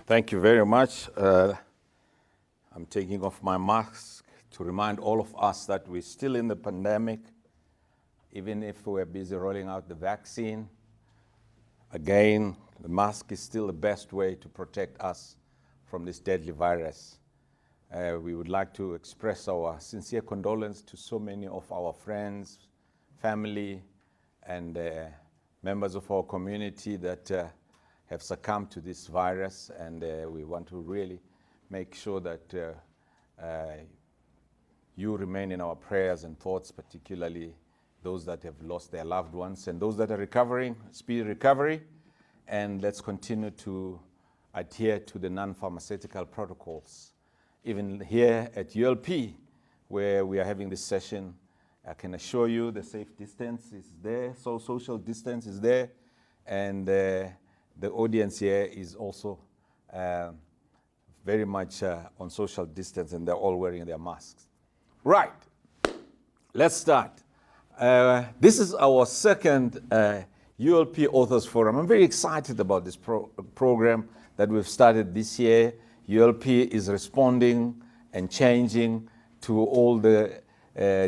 Thank you very much. I'm taking off my mask to remind all of us that we're still in the pandemic, even if we're busy rolling out the vaccine. Again, the mask is still the best way to protect us from this deadly virus. We would like to express our sincere condolence to so many of our friends, family, and members of our community that have succumbed to this virus, and we want to really make sure that you remain in our prayers and thoughts, particularly those that have lost their loved ones and those that are recovering, speedy recovery. And let's continue to adhere to the non-pharmaceutical protocols. Even here at ULP, where we are having this session, I can assure you the safe distance is there, so social distance is there, and the audience here is also very much on social distance, and they're all wearing their masks. Right, let's start. This is our second ULP Authors Forum. I'm very excited about this program that we've started this year. ULP is responding and changing to all the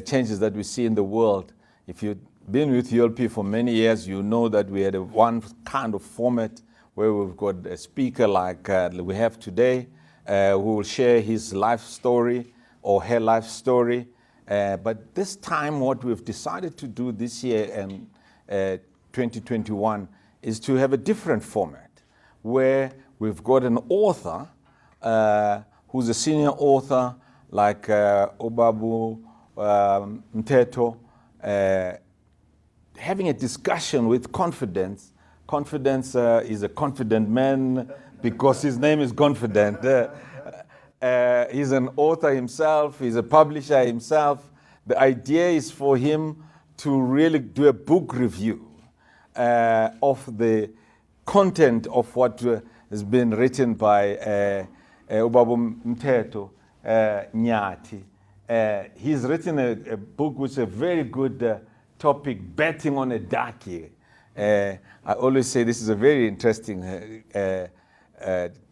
changes that we see in the world. If you've been with ULP for many years, you know that we had one kind of format where we've got a speaker like we have today who will share his life story or her life story. But this time what we've decided to do this year in 2021 is to have a different format where we've got an author who's a senior author like Obabu Mteto, having a discussion with confidence. Confidence is a confident man because his name is Confident. He's an author himself, he's a publisher himself. The idea is for him to really do a book review of the content of what has been written by Obabu Mteto, Nyati. He's written a book which is a very good topic, Betting on a Darkie. I always say this is a very interesting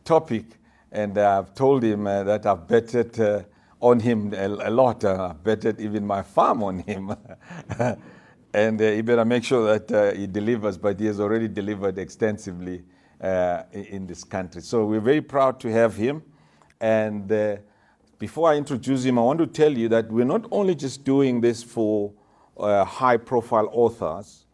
topic, and I've told him that I've betted on him a lot. I've betted even my farm on him. And he better make sure that he delivers, but he has already delivered extensively in this country. So we're very proud to have him. And before I introduce him, I want to tell you that we're not only just doing this for high-profile authors,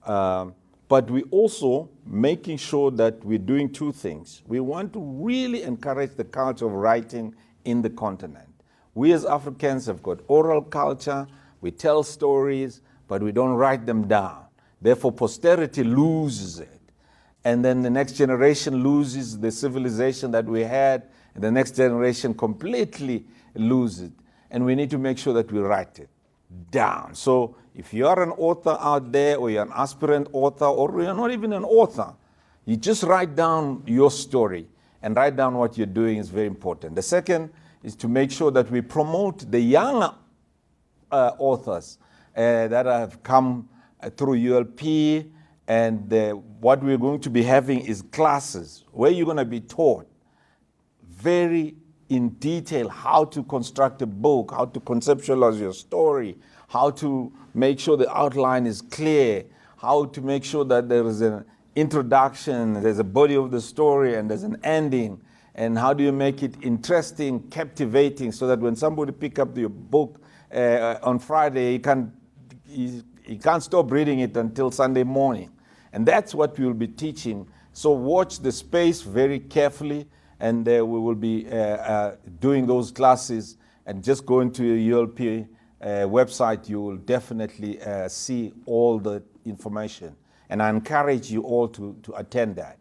but we're also making sure that we're doing two things. We want to really encourage the culture of writing in the continent. We as Africans have got oral culture, we tell stories, but we don't write them down. Therefore, posterity loses it. And then the next generation loses the civilization that we had, and the next generation completely loses it. And we need to make sure that we write it down. So if you are an author out there, or you're an aspirant author, or you're not even an author, you just write down your story and write down what you're doing is very important. The second is to make sure that we promote the younger authors that have come through ULP, and what we're going to be having is classes where you're going to be taught very in detail how to construct a book, how to conceptualize your story, how to make sure the outline is clear, how to make sure that there is an introduction, there's a body of the story, and there's an ending, and how do you make it interesting, captivating, so that when somebody pick up your book on Friday, he can't stop reading it until Sunday morning. And that's what we'll be teaching. So watch the space very carefully, and we will be doing those classes. And just go into your ULP website, you will definitely see all the information. And I encourage you all to attend that.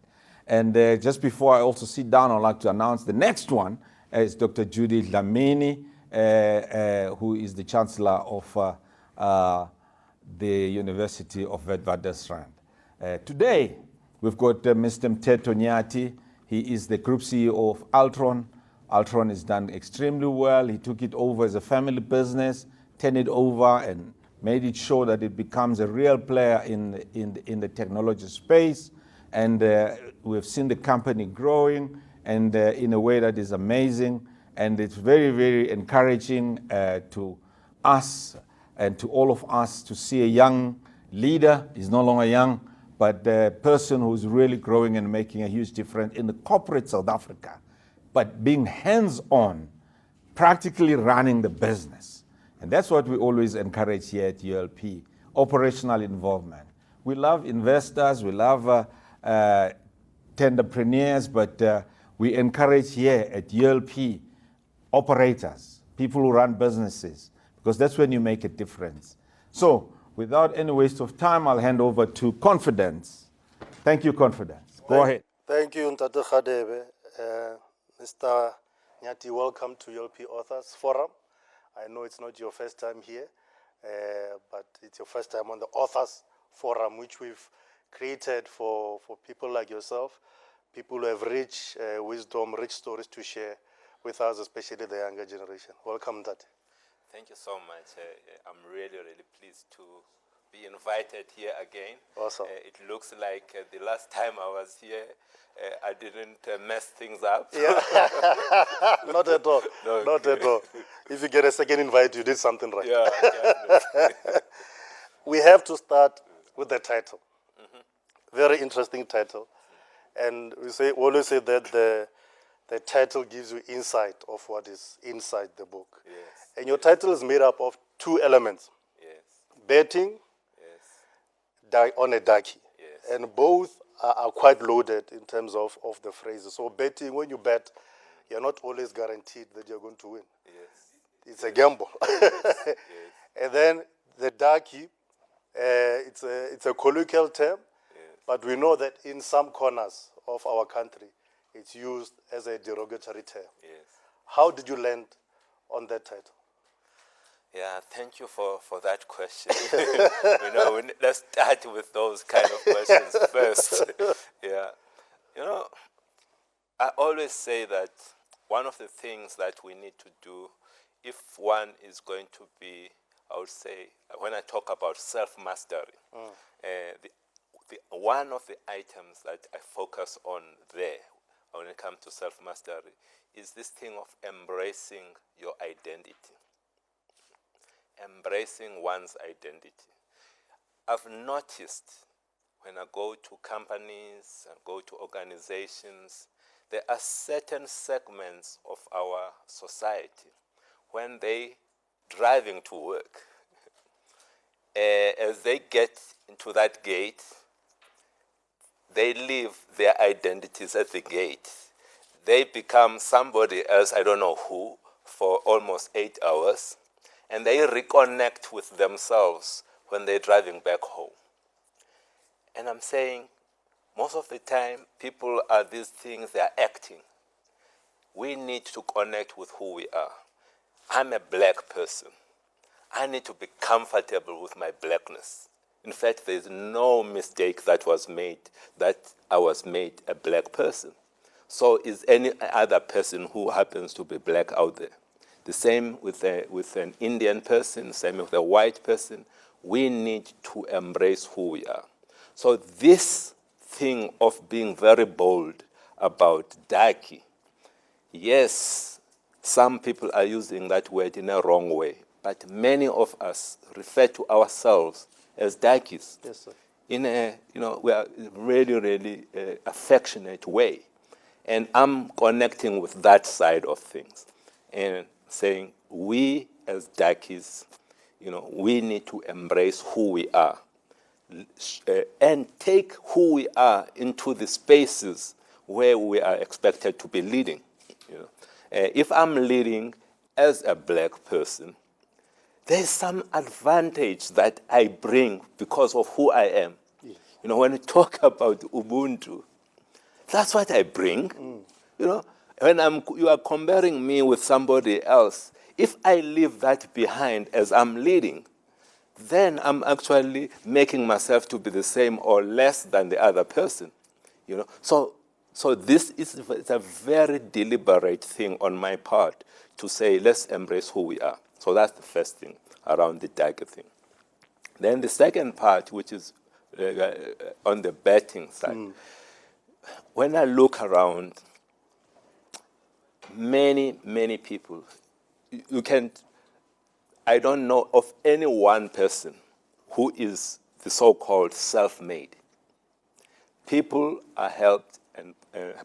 And just before I also sit down, I'd like to announce the next one is Dr. Judy Dlamini, who is the Chancellor of the University of Witwatersrand. Today, we've got Mr. Mteto Nyati. He is the Group CEO of Altron. Altron has done extremely well. He took it over as a family business, turned it over and made it sure that it becomes a real player in the technology space. And we've seen the company growing, and in a way that is amazing. And it's very, very encouraging to us and to all of us to see a young leader. He's no longer young, but a person who's really growing and making a huge difference in the corporate South Africa, but being hands-on, practically running the business. And that's what we always encourage here at ULP, operational involvement. We love investors, we love tenderpreneurs, but we encourage here at ULP operators, people who run businesses, because that's when you make a difference. So, without any waste of time, I'll hand over to Confidence. Thank you, Confidence. Go ahead. Thank you, Mteto Khadebe. Mr. Nyati, welcome to ULP Authors Forum. I know it's not your first time here, but it's your first time on the Authors Forum, which we've created for people like yourself, people who have rich wisdom, rich stories to share with us, especially the younger generation. Welcome, Ngati. Thank you so much. I'm really, really pleased to be invited here again. Awesome. It looks like the last time I was here, I didn't mess things up. Yeah. Not at all. No, Not at all. If you get a second invite, you did something right. Yeah, definitely. We have to start with the title. Very interesting title. And we always say that the title gives you insight of what is inside the book. Yes. And your title is made up of two elements. Yes. Betting on a ducky. Yes. And both are quite loaded in terms of the phrases. So betting, when you bet, you're not always guaranteed that you're going to win. Yes. It's a gamble. Yes. And then the ducky, it's a colloquial term, but we know that in some corners of our country, it's used as a derogatory term. Yes. How did you land on that title? Yeah, thank you for that question. Let's start with those kind of questions first. Yeah. I always say that one of the things that we need to do if one is going to be, I would say, when I talk about self-mastery, one of the items that I focus on there when it comes to self-mastery is this thing of embracing your identity. Embracing one's identity. I've noticed when I go to companies and go to organizations, there are certain segments of our society when they driving to work, as they get into that gate, they leave their identities at the gate. They become somebody else, I don't know who, for almost 8 hours, and they reconnect with themselves when they're driving back home. And I'm saying, most of the time, people are these things, they're acting. We need to connect with who we are. I'm a black person. I need to be comfortable with my blackness. In fact, there's no mistake that was made that I was made a black person. So is any other person who happens to be black out there. The same with an Indian person, same with a white person. We need to embrace who we are. So this thing of being very bold about Daki, yes, some people are using that word in a wrong way, but many of us refer to ourselves as Dakis. Yes, sir. In a, we are really, really affectionate way. And I'm connecting with that side of things and saying we as Dakis, we need to embrace who we are and take who we are into the spaces where we are expected to be leading. If I'm leading as a black person, there's some advantage that I bring because of who I am. Yes. When we talk about Ubuntu, that's what I bring. When you are comparing me with somebody else, if I leave that behind as I'm leading, then I'm actually making myself to be the same or less than the other person. So this is a very deliberate thing on my part to say, let's embrace who we are. So that's the first thing around the Daki thing. Then the second part, which is on the betting side, when I look around, many, many people. You can, I don't know of any one person who is the so-called self-made. People are helped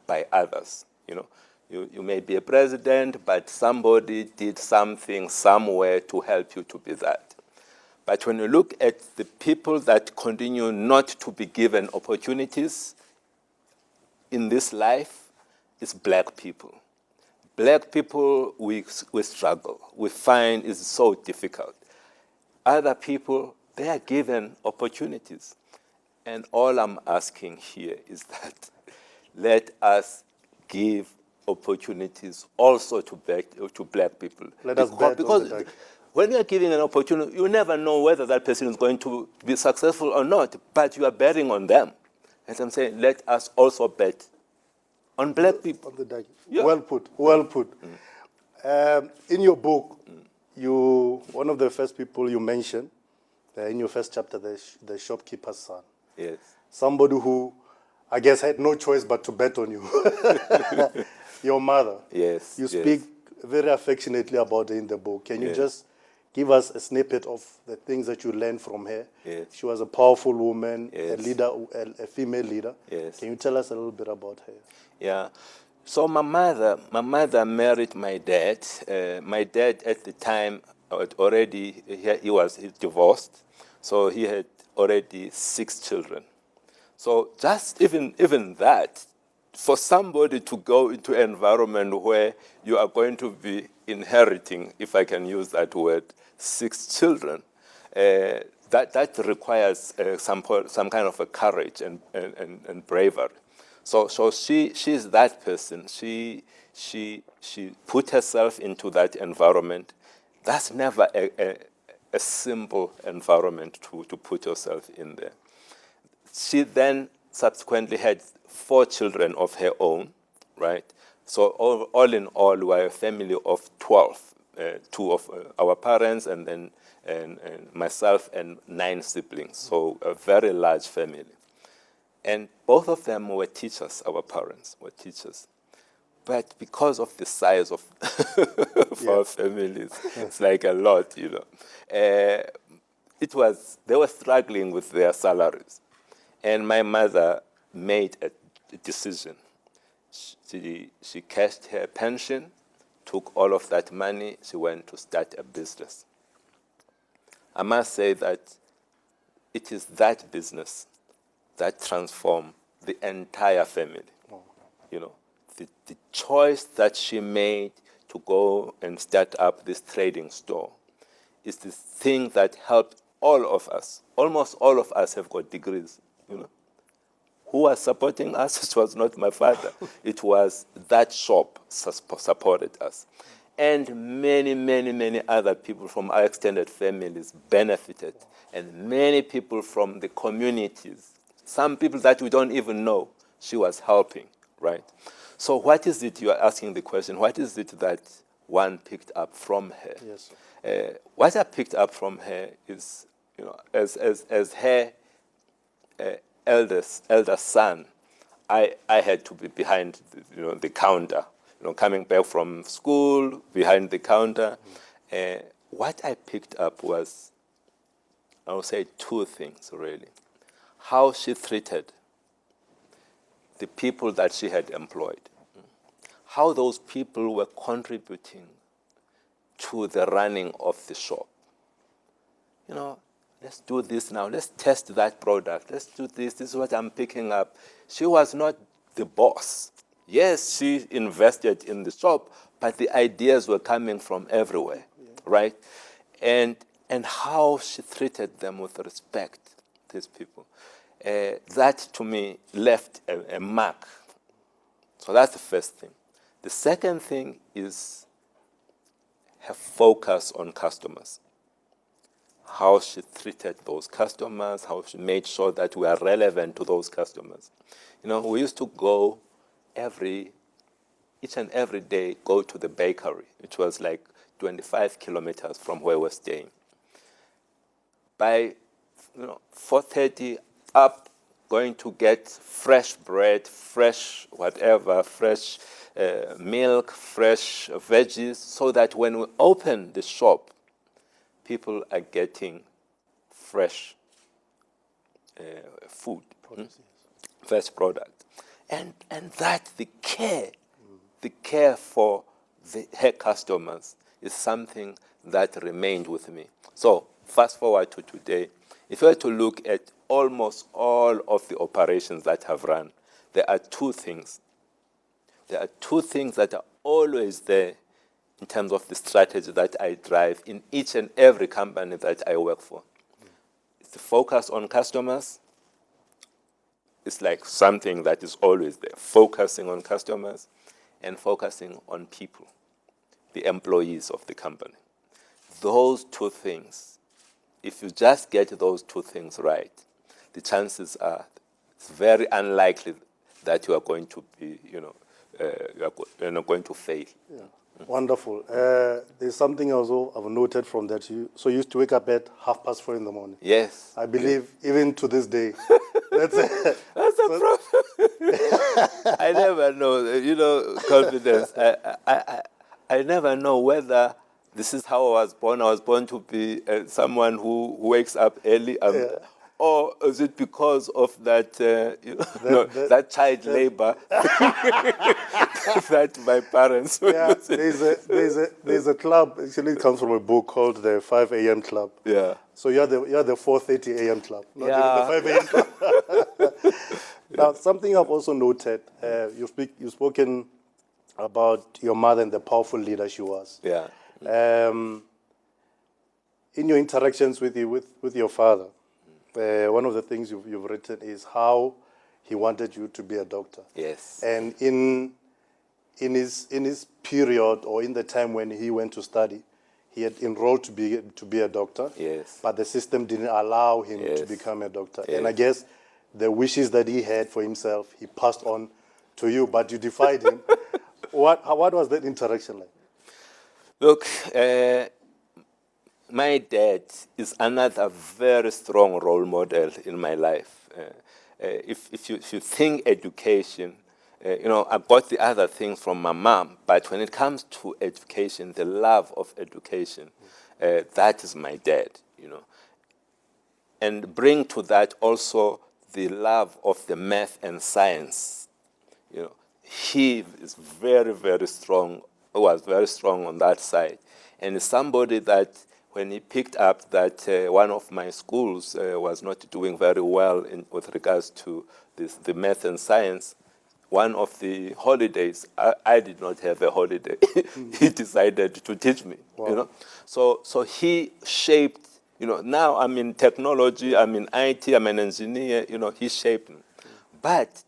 by others. You may be a president, but somebody did something somewhere to help you to be that. But when you look at the people that continue not to be given opportunities in this life, it's black people. Black people, we struggle. We find it's so difficult. Other people, they are given opportunities. And all I'm asking here is that let us give opportunities also to black people. Let us bet on the dark. When you are giving an opportunity, you never know whether that person is going to be successful or not, but you are betting on them. As I'm saying, let us also bet on black people. On the dark. Yeah. Well put, well put. In your book, one of the first people you mentioned, in your first chapter, the shopkeeper's son. Yes. Somebody who, I guess, had no choice but to bet on you. Your mother. Yes. You speak very affectionately about her in the book. Can you Yes. just give us a snippet of the things that you learned from her? Yes. She was a powerful woman, Yes. a leader, a female leader. Yes. Can you tell us a little bit about her? Yeah. So my mother married my dad. My dad at the time already he was divorced, so he had already 6 children. So just even that, for somebody to go into an environment where you are going to be inheriting, if I can use that word, 6 children, that requires some kind of a courage and bravery. So she's that person. She put herself into that environment. That's never a simple environment to put yourself in there. She then subsequently had 4 children of her own, right? So all in all, we are a family of 12. 2 of our parents and then and myself and 9 siblings. So a very large family. And both of them were teachers, our parents were teachers. But because of the size of, our families, it's like a lot, they were struggling with their salaries. And my mother made a decision. She cashed her pension, took all of that money, she went to start a business. I must say that it is that business that transformed the entire family. The choice that she made to go and start up this trading store is the thing that helped all of us. Almost all of us have got degrees. Who was supporting us? It was not my father. It was that shop supported us. And many, many, many other people from our extended families benefited. And many people from the communities, some people that we don't even know, she was helping, right? So what is it, you are asking the question, what is it that one picked up from her? Yes. What I picked up from her is, as her elder son, I had to be behind the counter, coming back from school, behind the counter. What I picked up was, I would say 2 things, really. How she treated the people that she had employed. How those people were contributing to the running of the shop. Let's do this now. Let's test that product. Let's do this. This is what I'm picking up. She was not the boss. Yes, she invested in the shop, but the ideas were coming from everywhere, right? And how she treated them with respect, these people. That, to me, left a mark. So that's the first thing. The second thing is her focus on customers. How she treated those customers, how she made sure that we are relevant to those customers. We used to go each and every day, go to the bakery, which was like 25 kilometers from where we're staying. By 4:30 up, going to get fresh bread, fresh whatever, fresh milk, fresh veggies, so that when we open the shop, people are getting fresh food, fresh product. And that the care for her customers is something that remained with me. So fast forward to today, if you were to look at almost all of the operations that have run, there are two things. There are two things that are always there in terms of the strategy that I drive in each and every company that I work for. It's the focus on customers. It's like something that is always there, focusing on customers and focusing on people, the employees of the company. Those two things, if you just get those two things right, the chances are it's very unlikely that you are going to be, you're not going to fail. Yeah. Wonderful. There's something also I've noted from that. You used to wake up at 4:30 in the morning. Yes. I believe even to this day. That's a problem. I never know, confidence. I never know whether this is how I was born. I was born to be someone who wakes up early. Or is it because of that, that child labor that my parents were using? There's a club. Actually, it comes from a book called the 5 a.m. Club. Yeah. So you're the 4:30 a.m. club, not even the 5 a.m. club. Now, something I've also noted. You've spoken about your mother and the powerful leader she was. Yeah. In your interactions with your father. One of the things you've written is how he wanted you to be a doctor. Yes. And in his period, or in the time when he went to study, he had enrolled to be a doctor. Yes. But the system didn't allow him to become a doctor. Yes. And I guess the wishes that he had for himself, he passed on to you, but you defied him. What was that interaction like? Look, my dad is another very strong role model in my life. If you think education, I got the other things from my mom, but when it comes to education, the love of education, that is my dad, And bring to that also the love of the math and science. He is very, very strong, was very strong on that side. And is somebody that when he picked up that one of my schools was not doing very well with regards to the math and science, one of the holidays, I did not have a holiday. He decided to teach me, Wow. So he shaped, now I'm in technology, I'm in IT, I'm an engineer, he shaped me. But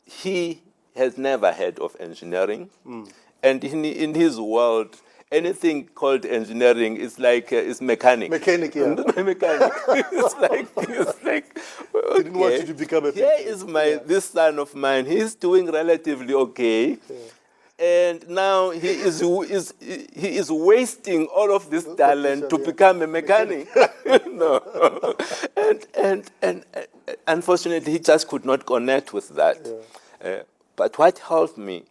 he has never heard of engineering. And in his world, anything called engineering is like it's mechanic. Mechanic, yeah. Mechanic. It's like okay. He didn't want you to become a Here is this son of mine. He's doing relatively okay. Yeah. And now he is wasting all of this talent to become a mechanic. No. And unfortunately, he just could not connect with that. Yeah. But what helped me,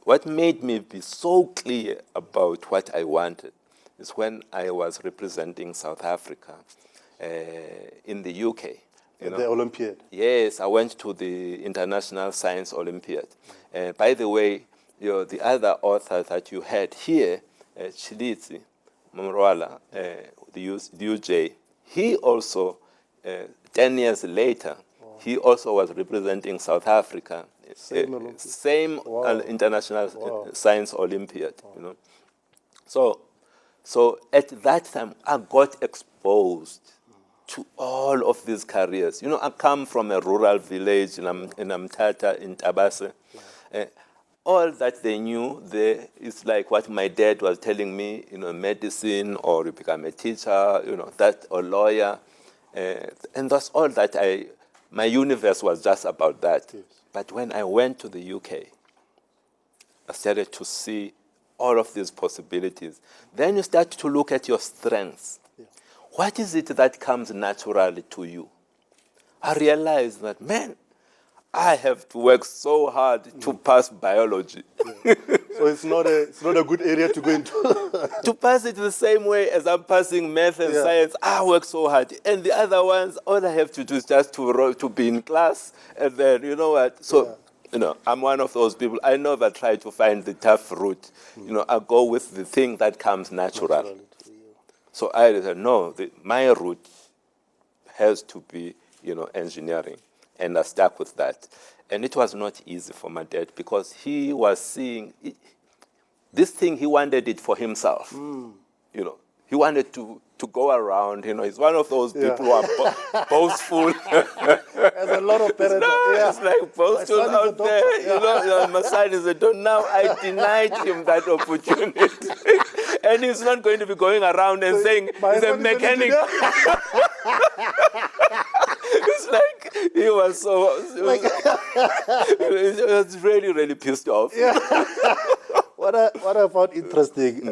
what made me be so clear about what I wanted is when I was representing South Africa in the UK. The Olympiad? Yes, I went to the International Science Olympiad. By the way, the other author that you had here, Chilitsi Mamrwala, the UJ, he also, 10 years later, he also was representing South Africa. Same wow. International wow. Science Olympiad, So at that time, I got exposed to all of these careers. I come from a rural village in Mteto, in Tabase. All that they knew there is like what my dad was telling me, medicine, or you become a teacher, that, or lawyer. And that's all that my universe was just about that. Yes. But when I went to the UK, I started to see all of these possibilities. Then you start to look at your strengths. Yeah. What is it that comes naturally to you? I realized that, man, I have to work so hard to pass biology. So it's not a good area to go into. To pass it the same way as I'm passing math and science, I work so hard. And the other ones, all I have to do is just to be in class. And then, you know what? So, I'm one of those people. I never try to find the tough route. I go with the thing that comes natural. So I said, no, my route has to be, engineering. And I stuck with that. And it was not easy for my dad because he was seeing this thing, he wanted it for himself. He wanted to go around. He's one of those people who are boastful. There's a lot of parents. It's like boastful out there. My son is a doctor. Now I denied him that opportunity. And he's not going to be going around and saying he's a mechanic. It's like he was he was really, really pissed off. What I found interesting,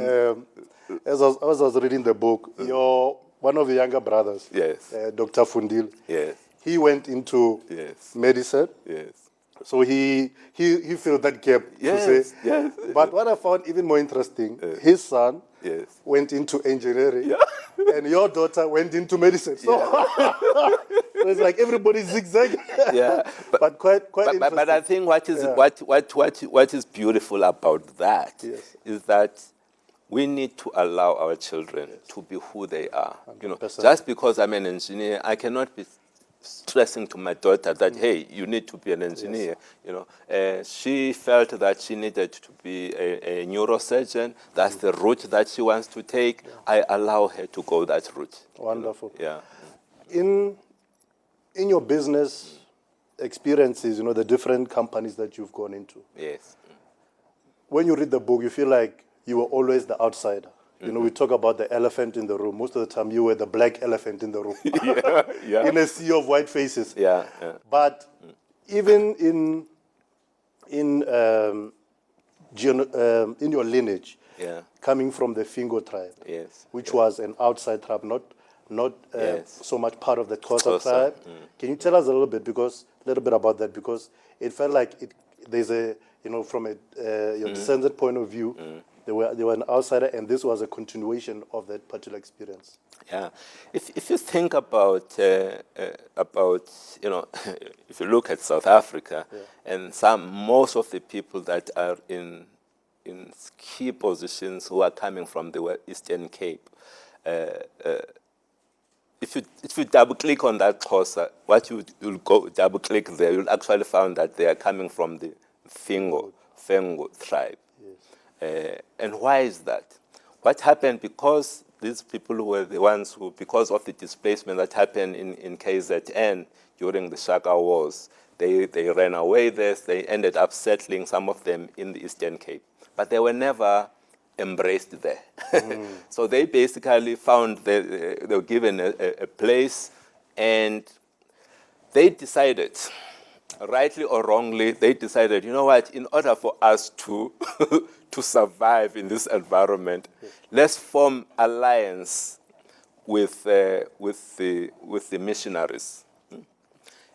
as I was reading the book, one of the younger brothers, Dr. Fundil, he went into medicine. So he filled that gap, to say. But what I found even more interesting, his son went into engineering, and your daughter went into medicine. So, so it's like everybody zigzag. But quite interesting. But I think what is beautiful about that is that we need to allow our children to be who they are. 100%. Just because I'm an engineer, I cannot be stressing to my daughter that, hey, you need to be an engineer. She felt that she needed to be a neurosurgeon. That's the route that she wants to take. I allow her to go that route. Wonderful. In your business experiences, the different companies that you've gone into. When you read the book, you feel like you were always the outsider. We talk about the elephant in the room. Most of the time, you were the black elephant in the room. In a sea of white faces. But even in your lineage, coming from the Fingo tribe, which was an outside tribe, not so much part of the Xhosa tribe. Can you tell us a little bit about that? Because it felt like there's a, from your descendant point of view, they were an outsider, and this was a continuation of that particular experience. If you think about if you look at South Africa, and most of the people that are in key positions who are coming from the Eastern Cape, if you double click on that Xhosa, you'll go double click there, you'll actually find that they are coming from the Fingo tribe. And why is that? What happened? Because these people were the ones who, because of the displacement that happened in KZN during the Shaka Wars, they ran away there. They ended up settling, some of them, in the Eastern Cape. But they were never embraced there. So they basically found they were given a place, and they decided, rightly or wrongly, they decided, you know what, in order for us to to survive in this environment, let's form alliance with the missionaries.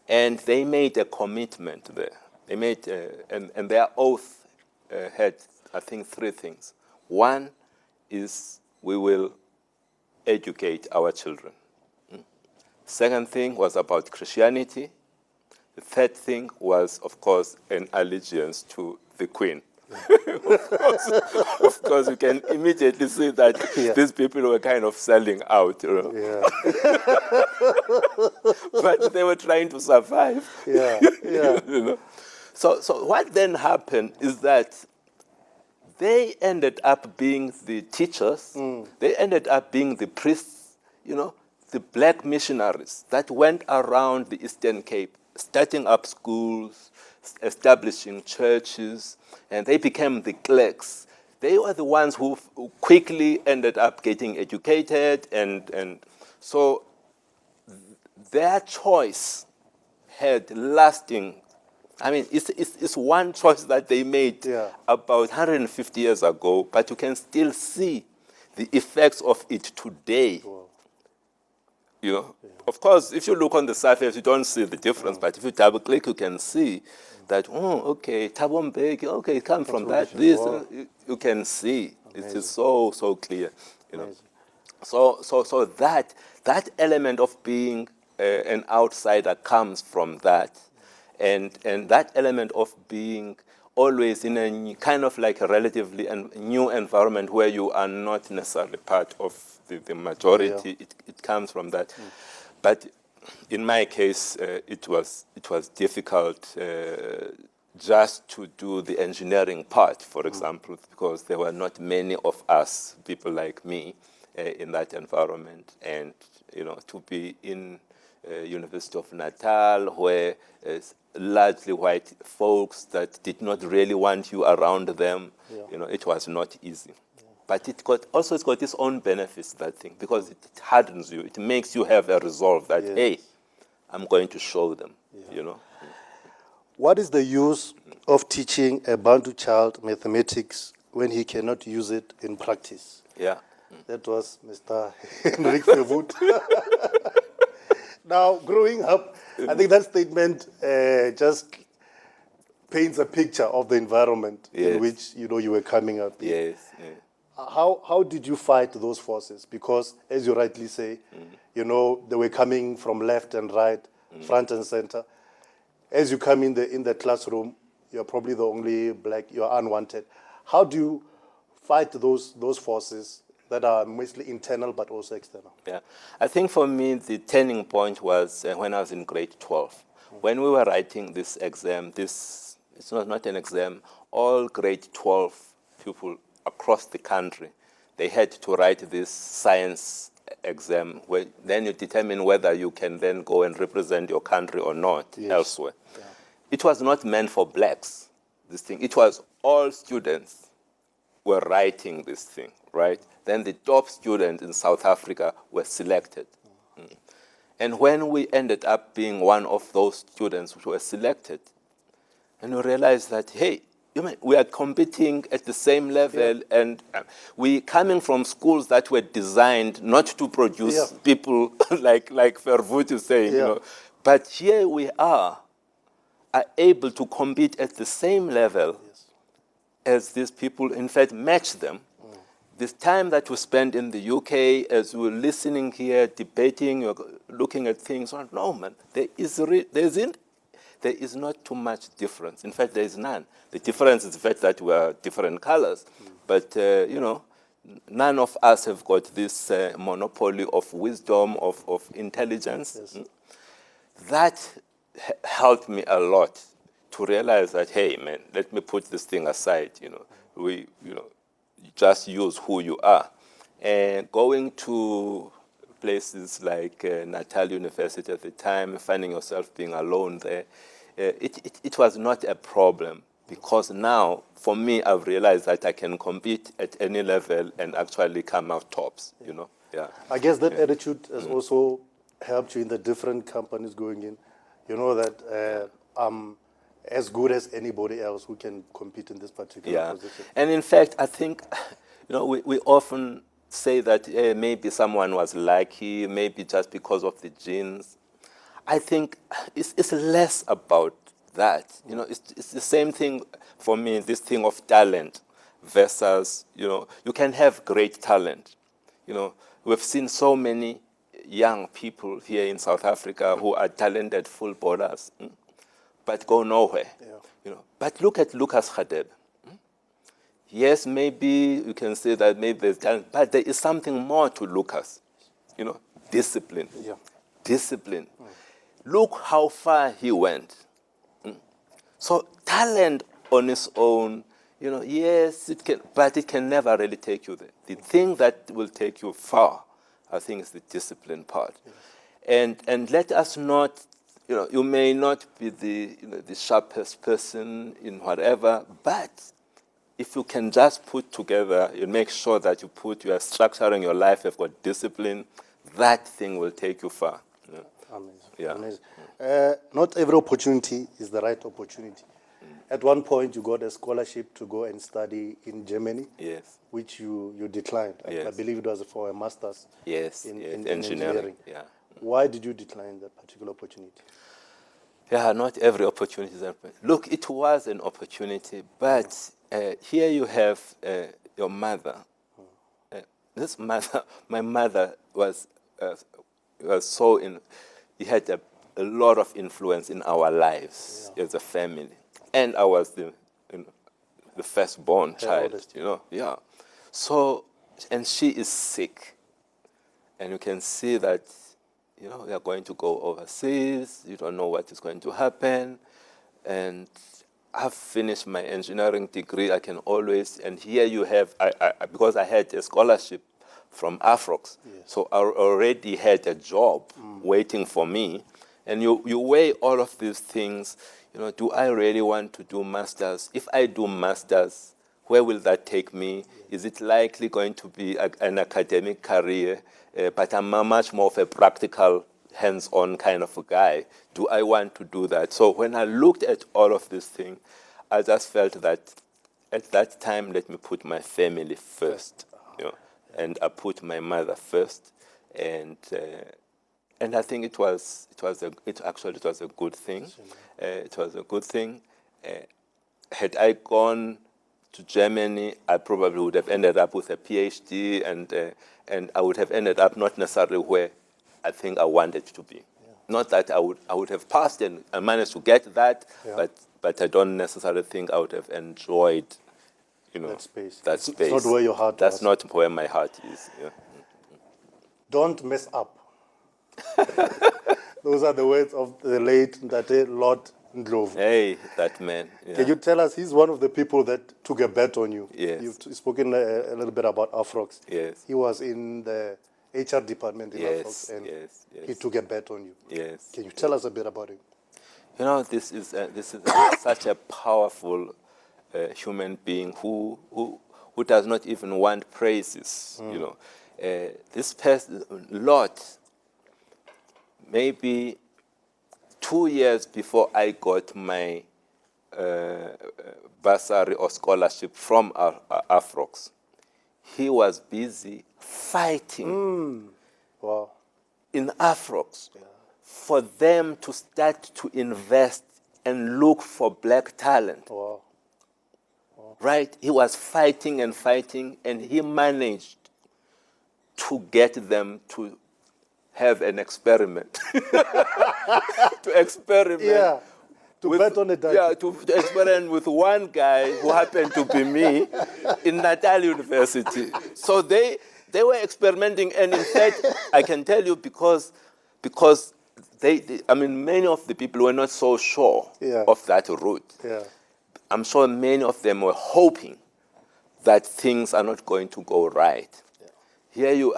And they made a commitment there. They made, and their oath had, I think, 3 things. One is we will educate our children. Second thing was about Christianity. The third thing was, of course, an allegiance to the Queen. Of course, you can immediately see that these people were kind of selling out, but they were trying to survive. So what then happened is that they ended up being the teachers. They ended up being the priests, the black missionaries that went around the Eastern Cape, starting up schools, establishing churches, and they became the clerks. They were the ones who quickly ended up getting educated, and so their choice had lasting. I mean, it's one choice that they made about 150 years ago, but you can still see the effects of it today. You know, of course, if you look on the surface, you don't see the difference. But if you double click, you can see that. Oh, okay, Tabombeki. Okay, it comes from that. This you can see. It is so clear. You know, so that element of being an outsider comes from that, and that element of being always in a kind of like a relatively new environment where you are not necessarily part of the majority. It comes from that. But in my case, it was difficult just to do the engineering part, for example, because there were not many of us, people like me, in that environment. And, you know, to be in University of Natal, where largely white folks that did not really want you around them, you know, it was not easy. But it's got its own benefits, that thing, because it hardens you. It makes you have a resolve that, hey, I'm going to show them, you know. What is the use of teaching a Bantu child mathematics when he cannot use it in practice? Yeah. That was Mr. Henrik Verwoerd. Now, growing up, I think that statement just paints a picture of the environment in which, you know, you were coming up in. Yes. How did you fight those forces? Because, as you rightly say, you know, they were coming from left and right, front and center. As you come in the classroom, you're probably the only black, you're unwanted. How do you fight those forces that are mostly internal but also external? Yeah, I think for me the turning point was when I was in grade 12. When we were writing this exam, it's not an exam, all grade 12 people across the country, they had to write this science exam where then you determine whether you can then go and represent your country or not elsewhere. Yeah. It was not meant for blacks, this thing. It was all students were writing this thing, right? Then the top students in South Africa were selected. And when we ended up being one of those students who were selected, and we realized that, hey, we are competing at the same level, and we coming from schools that were designed not to produce people like Verwoerd is saying, you know. But here we are able to compete at the same level as these people, in fact, match them. This time that we spent in the UK, as we were listening here, debating, looking at things, no, man, there is not too much difference. In fact, there is none. The difference is the fact that we are different colors. But, you know, none of us have got this monopoly of wisdom, of intelligence. That helped me a lot to realize that, hey, man, let me put this thing aside, you know. Just use who you are. And going to places like Natal University at the time, finding yourself being alone there, it was not a problem, because now, for me, I've realized that I can compete at any level and actually come out tops, you know. Yeah. I guess that attitude has also helped you in the different companies going in. You know that I'm as good as anybody else who can compete in this particular position. And in fact, I think, you know, we often say that maybe someone was lucky, maybe just because of the genes. I think it's less about that. You know, it's the same thing for me, this thing of talent versus, you know, you can have great talent. You know, we've seen so many young people here in South Africa who are talented full bowlers, but go nowhere. You know, but look at Lucas Radebe. Yes, maybe you can say that maybe there's talent, but there is something more to Lucas. You know, discipline. Discipline. Look how far he went. So talent on its own, you know, yes, it can, but it can never really take you there. The thing that will take you far, I think, is the discipline part. And let us not, you know, you may not be the sharpest person in whatever, but if you can just put together, you make sure that you are structuring your life, you've got discipline, that thing will take you far. Yeah. Amazing. Yeah. Amazing. Not every opportunity is the right opportunity. At one point, you got a scholarship to go and study in Germany, which you declined. I believe it was for a master's in engineering. Yeah. Why did you decline that particular opportunity? Yeah, not every opportunity is an opportunity. Look, it was an opportunity, but here you have your mother. This mother, my mother was so he had a lot of influence in our lives as a family, and I was the firstborn child. Oldest. Yeah. So, and she is sick, and you can see that. We are going to go overseas. You don't know what is going to happen. And I've finished my engineering degree. I can always, and here you have, because I had a scholarship from Afrox, so I already had a job waiting for me. And you weigh all of these things. Do I really want to do masters? If I do masters, where will that take me? Is it likely going to be an academic career? But I'm much more of a practical, hands-on kind of a guy. Do I want to do that? So when I looked at all of these things, I just felt that at that time, let me put my family first. And I put my mother first, and I think it was a good thing. It was a good thing. Had I gone to Germany, I probably would have ended up with a PhD, and I would have ended up not necessarily where I think I wanted to be. Not that I would have passed and managed to get that, but I don't necessarily think I would have enjoyed, that space. That It's space. not where your heart That's was. not where my heart is. Yeah. Don't mess up. Those are the words of the late Ngati Lord Ndlovu. Hey, that man. Yeah. Can you tell us, he's one of the people that took a bet on you. Yes. You've spoken a little bit about Afrox. Yes. He was in the HR department in Yes, Afrox, and yes, yes. he took a bet on you. Yes. Can you tell us a bit about him? This is such a powerful human being who does not even want praises. This person, Lord, maybe 2 years before I got my bursary or scholarship from Afrox, he was busy fighting Wow. in Afrox for them to start to invest and look for black talent. Wow. Right? He was fighting, and he managed to get them to have an experiment. To experiment. Yeah. To bet on a die. Yeah, to experiment with one guy who happened to be me in Natal University. So they were experimenting, and in fact, I can tell you because many of the people were not so sure of that route. Yeah. I'm sure many of them were hoping that things are not going to go right. Yeah. Here you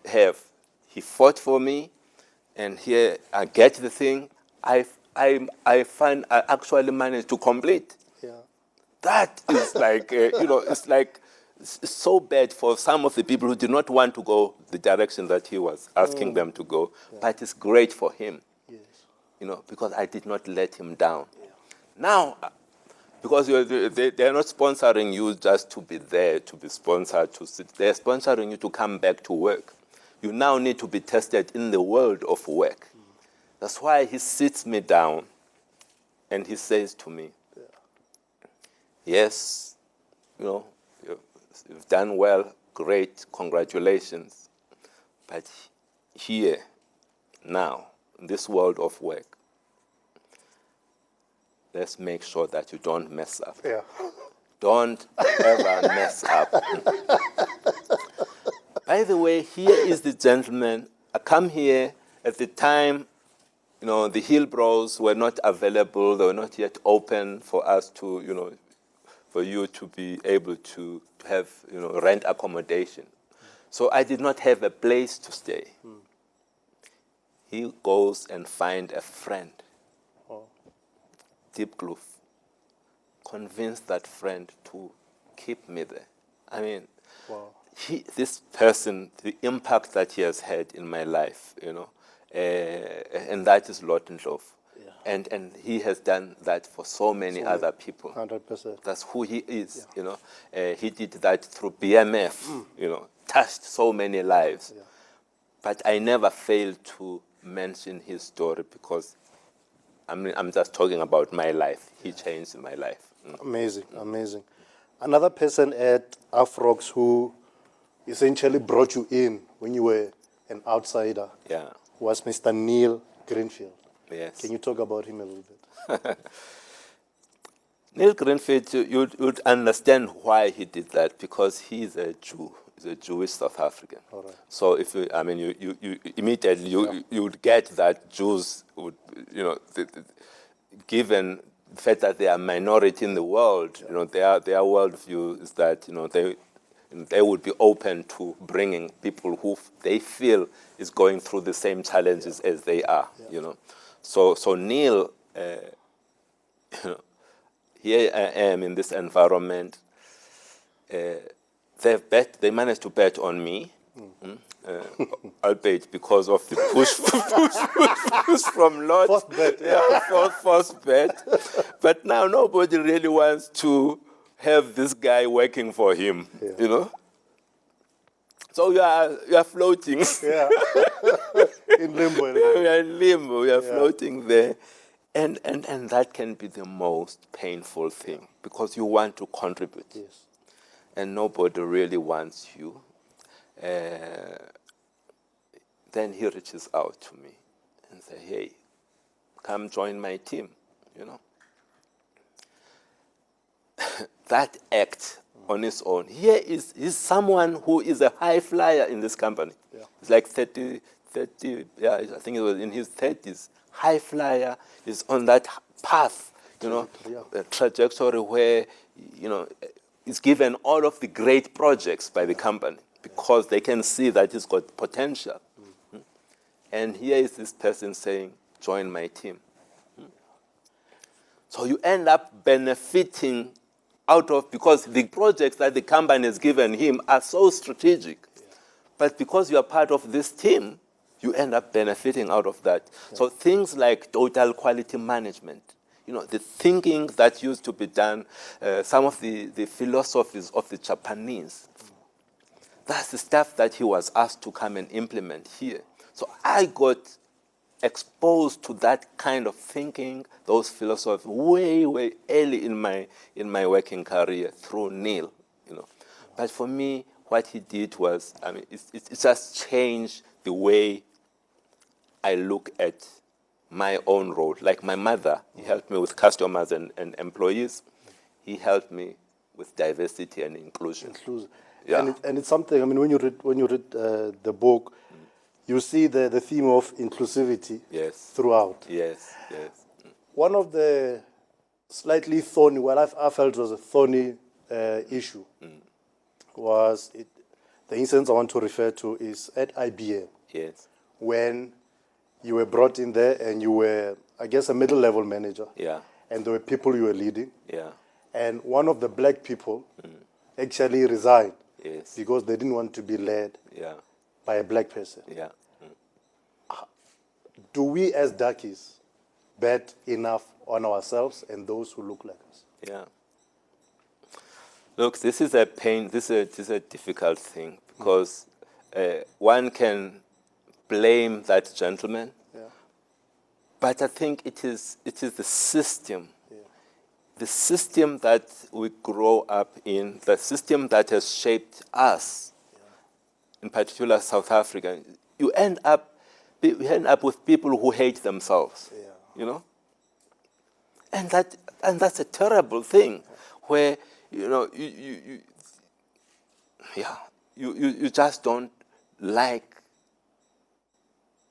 have, he fought for me, and here I get the thing. I actually managed to complete. Yeah. That is like, it's so bad for some of the people who did not want to go the direction that he was asking them to go, but it's great for him. Yes. Because I did not let him down. Yeah. Now, because they're not sponsoring you just to be there, to be sponsored, to sit. They're sponsoring you to come back to work. You now need to be tested in the world of work. That's why he sits me down and he says to me, yes, you've done well, great, congratulations. But here, now, in this world of work, let's make sure that you don't mess up. Yeah. Don't ever mess up. By the way, here is the gentleman. I come here at the time, the Hill Bros were not available. They were not yet open for us to, for you to be able to have, rent accommodation. So I did not have a place to stay. He goes and finds a friend. Deep Kloof, convinced that friend to keep me there. I mean, this person, the impact that he has had in my life, and that is Lord Ndlovu. Yeah. And he has done that for so many other people. 100%. That's who he is, he did that through BMF, touched so many lives. Yeah. But I never failed to mention his story because I'm just talking about my life. He changed my life. Amazing, amazing. Another person at Afrox who essentially brought you in when you were an outsider was Mr. Neil Greenfield. Yes. Can you talk about him a little bit? Neil Greenfield, you'd understand why he did that, because he's a Jew. He's a Jewish South African. All right. So if you, I mean, you immediately you would get that Jews would, given the fact that they are minority in the world, their worldview is that they would be open to bringing people who they feel is going through the same challenges as they are. So Neil, here I am in this environment. They managed to bet on me, albeit because of the push from Lord. First bet, first bet. But now nobody really wants to have this guy working for him, So you are floating. Yeah. In limbo. We are in limbo. We are floating there. And that can be the most painful thing, because you want to contribute. Yes. And nobody really wants you. Then he reaches out to me and says, hey, come join my team, That act on its own. Here is someone who is a high flyer in this company. Yeah. It's like 30, I think it was in his 30s. High flyer is on that path, a trajectory where, is given all of the great projects by the company because they can see that he's got potential. And here is this person saying, join my team. So you end up benefiting because the projects that the company has given him are so strategic. But because you are part of this team, you end up benefiting out of that. So things like total quality management, the thinking that used to be done, some of the philosophies of the Japanese, that's the stuff that he was asked to come and implement here. So I got exposed to that kind of thinking, those philosophies, way, way early in my working career through Neil. But for me, what he did was, it just changed the way I look at my own role. Like my mother, he helped me with customers and employees. He helped me with diversity and inclusion. Yeah. And it's something, when you read the book, you see the theme of inclusivity throughout. Yes. One of the slightly thorny, I felt was a thorny issue, was the instance I want to refer to is at IBM. Yes. When you were brought in there and you were, I guess, a middle-level manager. Yeah. And there were people you were leading. Yeah. And one of the black people actually resigned. Yes. Because they didn't want to be led by a black person. Yeah. Do we as darkies bet enough on ourselves and those who look like us? Yeah. Look, this is a difficult thing because one can blame that gentleman, but I think it is the system. The system that we grow up in, the system that has shaped us, in particular South Africa, we end up with people who hate themselves, and that's a terrible thing, where you just don't like.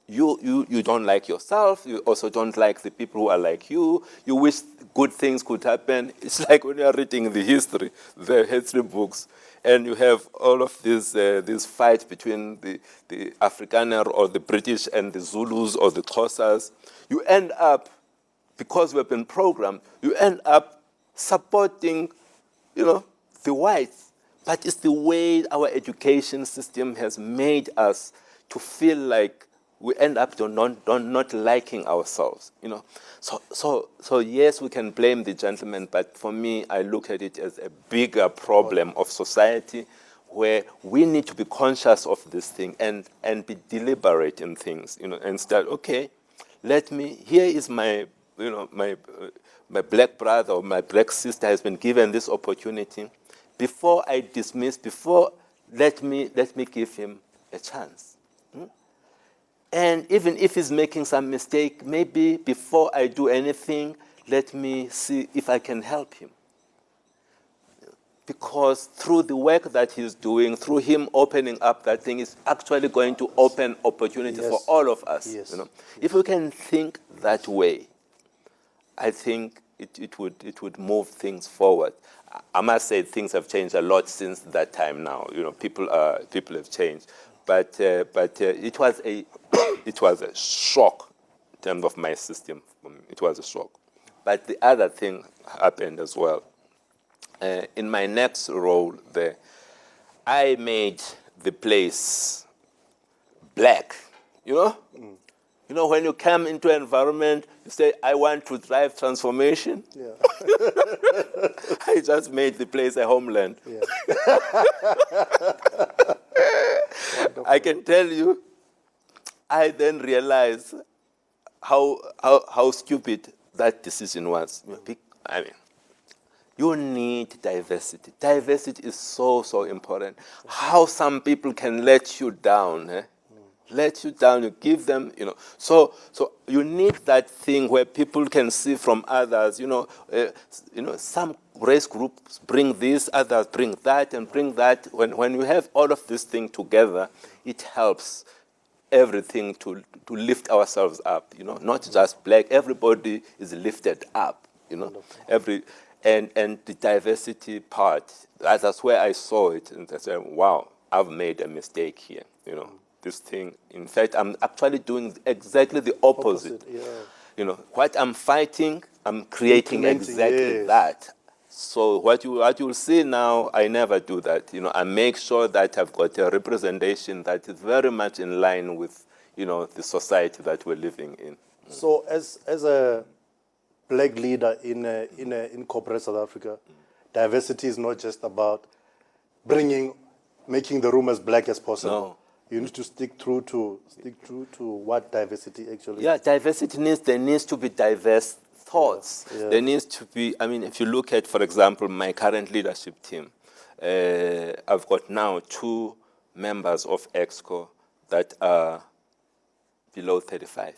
You don't like yourself. You also don't like the people who are like you. You wish good things could happen. It's like when you are reading the history books, and you have all of this fight between the Afrikaner or the British and the Zulus or the Xhosas. You end up, because we've been programmed, you end up supporting, the whites. But it's the way our education system has made us to feel like we end up not liking ourselves, So yes, we can blame the gentleman, but for me, I look at it as a bigger problem of society, where we need to be conscious of this thing and be deliberate in things, and start, okay, here is my, my black brother or my black sister has been given this opportunity. Before I dismiss, let me give him a chance. And even if he's making some mistake, maybe before I do anything, let me see if I can help him. Because through the work that he's doing, through him opening up that thing, is actually going to open opportunities for all of us. Yes. If we can think that way, I think it would move things forward. I must say things have changed a lot since that time now. People have changed, but it was a shock in terms of my system. It was a shock. But the other thing happened as well. In my next role there, I made the place black. When you come into an environment, you say, I want to drive transformation. Yeah. I just made the place a homeland. Yeah. I can tell you, I then realized how stupid that decision was. I mean, you need diversity. Diversity is so, so important. How some people can let you down, let you down, you give them, So you need that thing where people can see from others, some race groups bring this, others bring that, and bring that. When you have all of this thing together, it helps everything to lift ourselves up, not just black. Everybody is lifted up, And the diversity part, that's where I saw it, and I said, wow, I've made a mistake here, this thing. In fact, I'm actually doing exactly the opposite. Yeah. What I'm fighting, I'm creating exactly that. So what you'll see now, I never do that. I make sure that I've got a representation that is very much in line with, the society that we're living in. So as a black leader in corporate South Africa, diversity is not just about making the room as black as possible. No. You need to stick true to what diversity actually. Yeah, diversity there needs to be diverse thoughts. Yeah. There needs to be. I mean, if you look at, for example, my current leadership team, I've got now 2 members of EXCO that are below 35.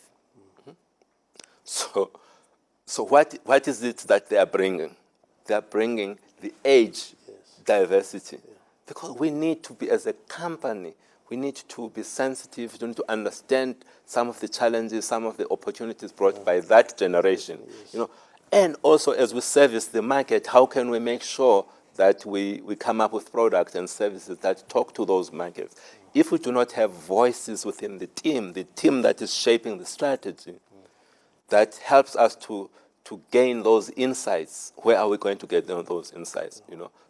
So what is it that they are bringing? They are bringing the age diversity. Yeah. Because we need to be, as a company, we need to be sensitive, we need to understand some of the challenges, some of the opportunities brought by that generation. Yes. And also, as we service the market, how can we make sure that we come up with products and services that talk to those markets? If we do not have voices within the team that is shaping the strategy, that helps us to gain those insights. Where are we going to get those insights?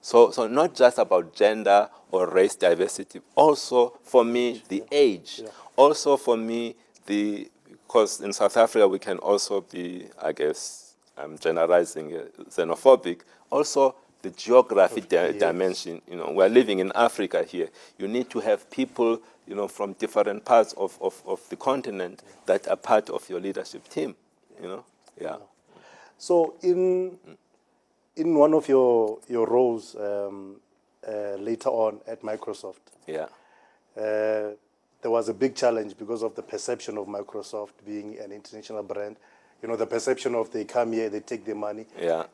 So not just about gender or race diversity. Also for me, the age. Yeah. Also for me, because in South Africa we can also be, I guess, I'm generalizing, xenophobic. Also the geography dimension. We're living in Africa here. You need to have people, from different parts of the continent that are part of your leadership team. Yeah. So in one of your roles later on at Microsoft, there was a big challenge because of the perception of Microsoft being an international brand. The perception of they come here, they take their money,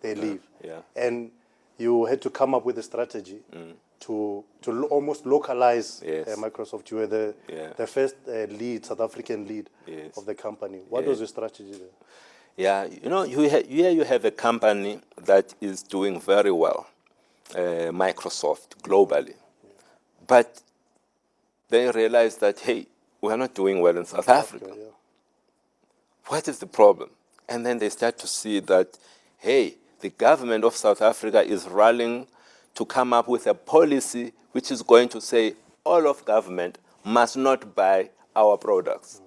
they leave. Yeah. And you had to come up with a strategy to almost localize Microsoft. You were the first South African lead of the company. What was your strategy there? Yeah, here you have a company that is doing very well, Microsoft, globally. But they realize that, hey, we're not doing well in South Africa. Yeah. What is the problem? And then they start to see that, hey, the government of South Africa is rallying to come up with a policy which is going to say all of government must not buy our products.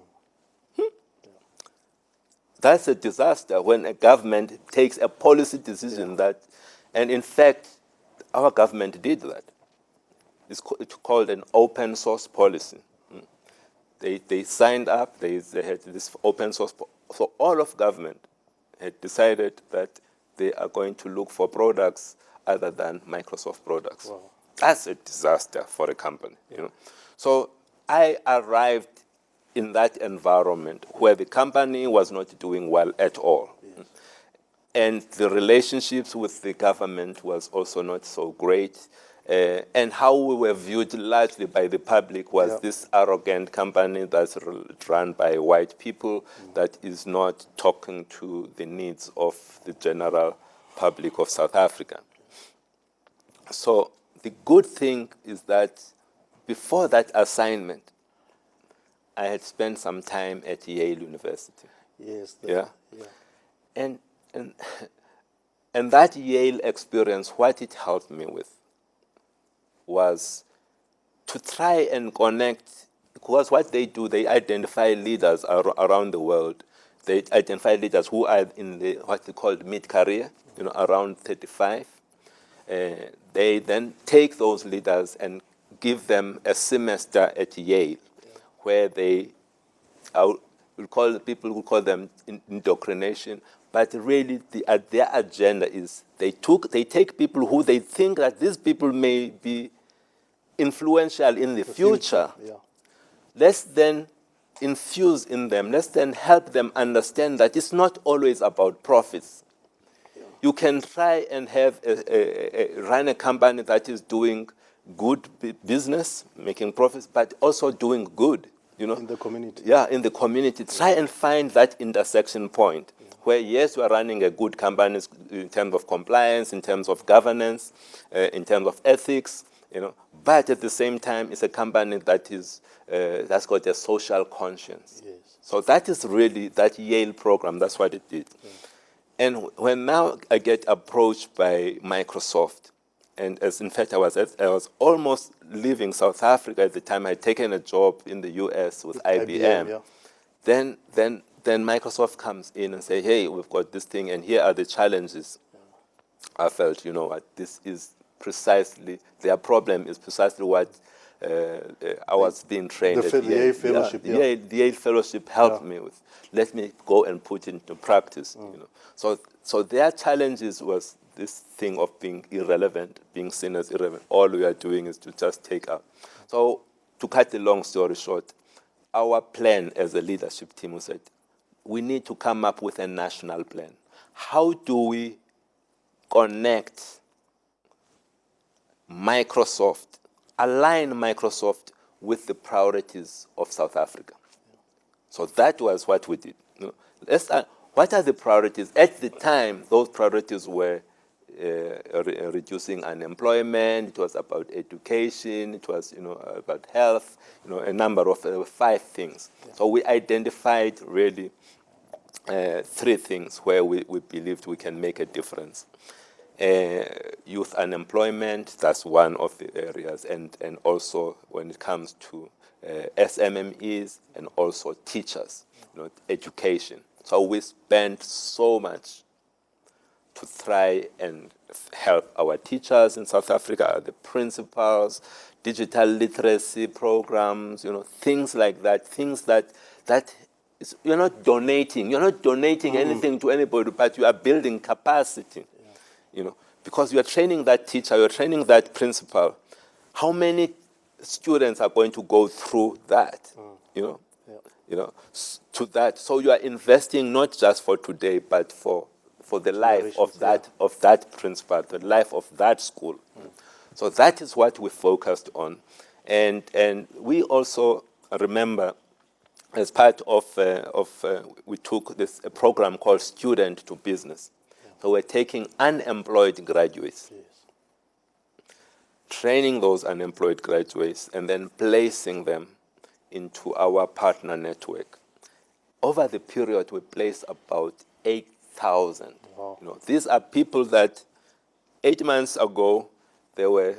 That's a disaster when a government takes a policy decision and in fact, our government did that. it's called an open source policy. They signed up, they had this open source, so all of government had decided that they are going to look for products other than Microsoft products. Wow. That's a disaster for a company, you know. So I arrived in that environment where the company was not doing well at all. Yes. And the relationships with the government was also not so great. And how we were viewed largely by the public was this arrogant company that's run by white people that is not talking to the needs of the general public of South Africa. So the good thing is that before that assignment, I had spent some time at Yale University. Yes. Yeah. And that Yale experience, what it helped me with was to try and connect, because what they do, they identify leaders around the world. They identify leaders who are in the what they call mid-career, you know, around 35. They then take those leaders and give them a semester at Yale, where they people will call them indoctrination, but really their agenda is they take people who they think that these people may be influential in the future. Yeah. Let's then infuse in them, let's then help them understand that it's not always about profits. You can try and have run a company that is doing good business, making profits, but also doing good, you know. In the community. Yeah, in the community. Try and find that intersection point where, yes, you are running a good company in terms of compliance, in terms of governance, in terms of ethics, you know, but at the same time, it's a company that is that's got a social conscience. Yes. So that is really that Yale program. That's what it did. Yeah. And when now I get approached by Microsoft, and as in fact I was almost leaving South Africa at the time. I had taken a job in the US with IBM. Yeah. Then Microsoft comes in and say, hey, we've got this thing, and here are the challenges. Yeah. I felt, you know what, this is precisely, their problem is precisely what I was being trained at. The Yale Fellowship. The Yale Fellowship helped me with. Let me go and put it into practice. You know. So their challenges was this thing of being irrelevant, being seen as irrelevant. All we are doing is to just take up. So to cut the long story short, our plan as a leadership team was that we need to come up with a national plan. How do we connect Microsoft, align Microsoft with the priorities of South Africa? So that was what we did. You know, what are the priorities? At the time, those priorities were reducing unemployment. It was about education. It was, you know, about health. You know, a number of 5 things. Yeah. So we identified really 3 things where we believed we can make a difference. Youth unemployment, that's one of the areas, and also when it comes to SMMEs and also teachers, you know, education. So we spent so much to try and help our teachers in South Africa, the principals, digital literacy programs, you know, things like that, things that you're not donating anything to anybody, but you are building capacity. You know, because you are training that teacher, you are training that principal. How many students are going to go through that? You know, to that. So you are investing not just for today, but for the life of that principal, the life of that school. So that is what we focused on, and we also remember, as part of we took a program called Student to Business. So we're taking unemployed graduates, training those unemployed graduates, and then placing them into our partner network. Over the period, we placed about 8,000. Wow. You know, these are people that 8 months ago, they were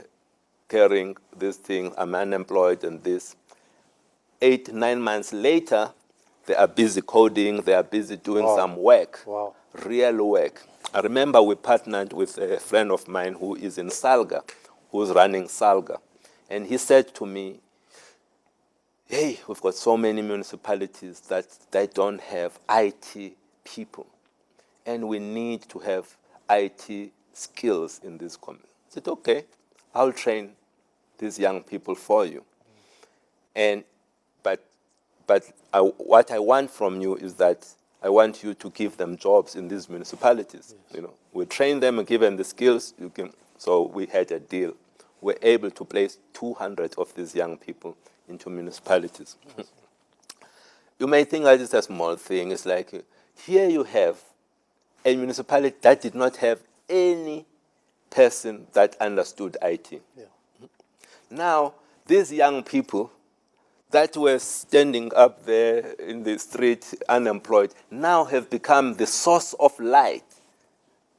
carrying this thing, I'm unemployed and this. 8, 9 months later, they are busy coding, they are busy doing some work, real work. I remember we partnered with a friend of mine who is in Salga, who's running Salga. And he said to me, hey, we've got so many municipalities that they don't have IT people. And we need to have IT skills in this community. I said, okay, I'll train these young people for you. What I want from you is that I want you to give them jobs in these municipalities. Yes. You know, we train them and give them the skills. So we had a deal. We're able to place 200 of these young people into municipalities. Yes. You may think that it's a small thing. It's like, here you have a municipality that did not have any person that understood IT. Yeah. Now, these young people that were standing up there in the street unemployed now have become the source of light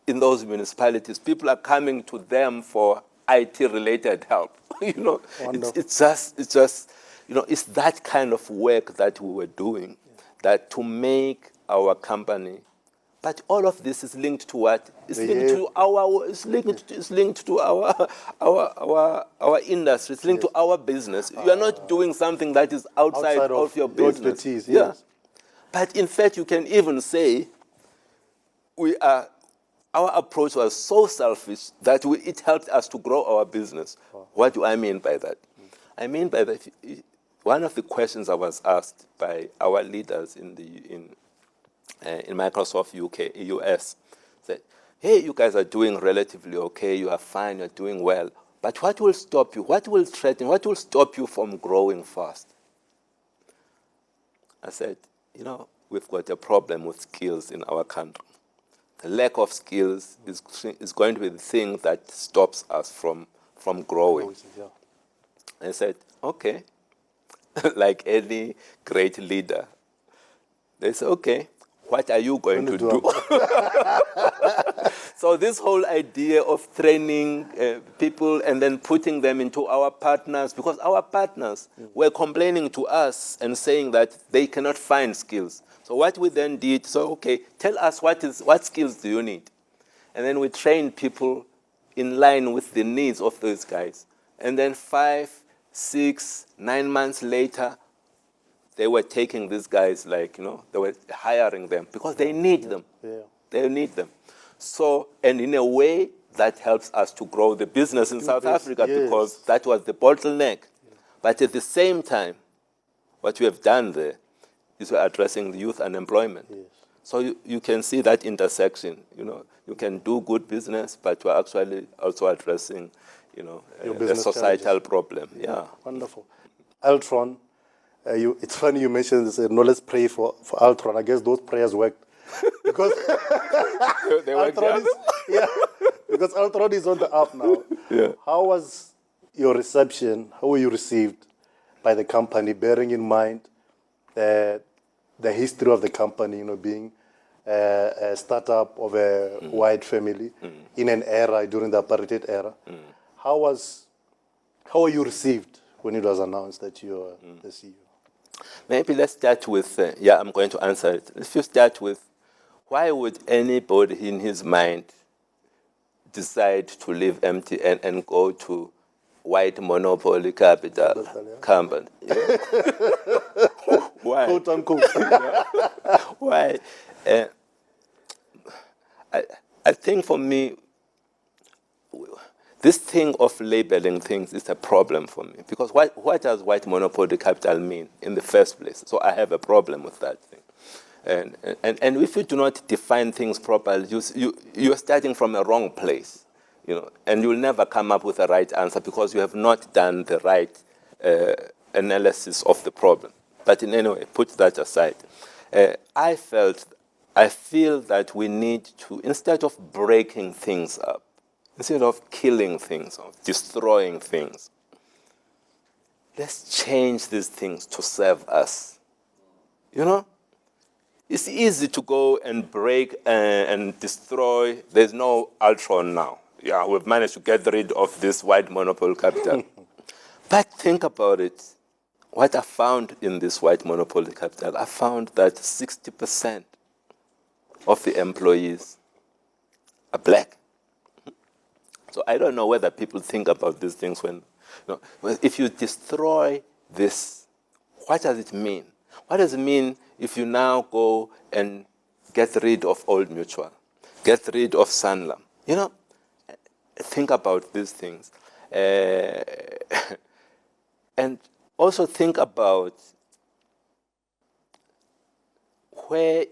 in those municipalities. People are coming to them for IT-related help. You know, it's just, you know, it's that kind of work that we were doing, that to make our company. But all of this is linked to what? It's linked to our. It's linked to our industry. It's linked to our business. You are not doing something that is outside of your business. Expertise, yeah. Yes. But in fact, you can even say our approach was so selfish that it helped us to grow our business. Wow. What do I mean by that? I mean by that, one of the questions I was asked by our leaders in Microsoft UK, US, said, hey, you guys are doing relatively okay, you are fine, you're doing well, but what will stop you? What will threaten, what will stop you from growing fast? I said, you know, we've got a problem with skills in our country. The lack of skills is going to be the thing that stops us from growing. I said, okay, like any great leader. They said, okay, what are you going to do? So this whole idea of training people and then putting them into our partners, because our partners were complaining to us and saying that they cannot find skills. So what we then did, so okay, tell us what skills do you need? And then we trained people in line with the needs of those guys. And then 5, 6, 9 months later, they were taking these guys, like, you know, they were hiring them because they need them. Yeah. They need them. So, and in a way, that helps us to grow the business in South Africa because that was the bottleneck. Yeah. But at the same time, what we have done there is we're addressing the youth unemployment. Yes. So you can see that intersection. You know, you can do good business, but you're actually also addressing, you know, a societal problem. Yeah. Wonderful. Altron. It's funny you mentioned this, no, let's pray for Altron. I guess those prayers worked. Because because Altron is on the up now. Yeah. How was your reception? How were you received by the company, bearing in mind the history of the company, you know, being a startup of a white family in an era, during the apartheid era? How were you received when it was announced that you are the CEO? Maybe let's start with, I'm going to answer it. Let's just start with, why would anybody in his mind decide to leave MTN and go to white monopoly capital company? Yeah. Why? Quote unquote. Why? I think for me, this thing of labeling things is a problem for me, because what does white monopoly capital mean in the first place? So I have a problem with that thing. And if you do not define things properly, you're starting from a wrong place, you know, and you'll never come up with a right answer because you have not done the right analysis of the problem. But in any way, put that aside. I feel that we need to, instead of breaking things up, instead of killing things, or destroying things, let's change these things to serve us. You know? It's easy to go and break and destroy. There's no Altron now. Yeah, we've managed to get rid of this white monopoly capital. But think about it. What I found in this white monopoly capital, I found that 60% of the employees are black. So I don't know whether people think about these things when Well, if you destroy this, what does it mean? What does it mean if you now go and get rid of Old Mutual, get rid of Sanlam? Think about these things. And also think about where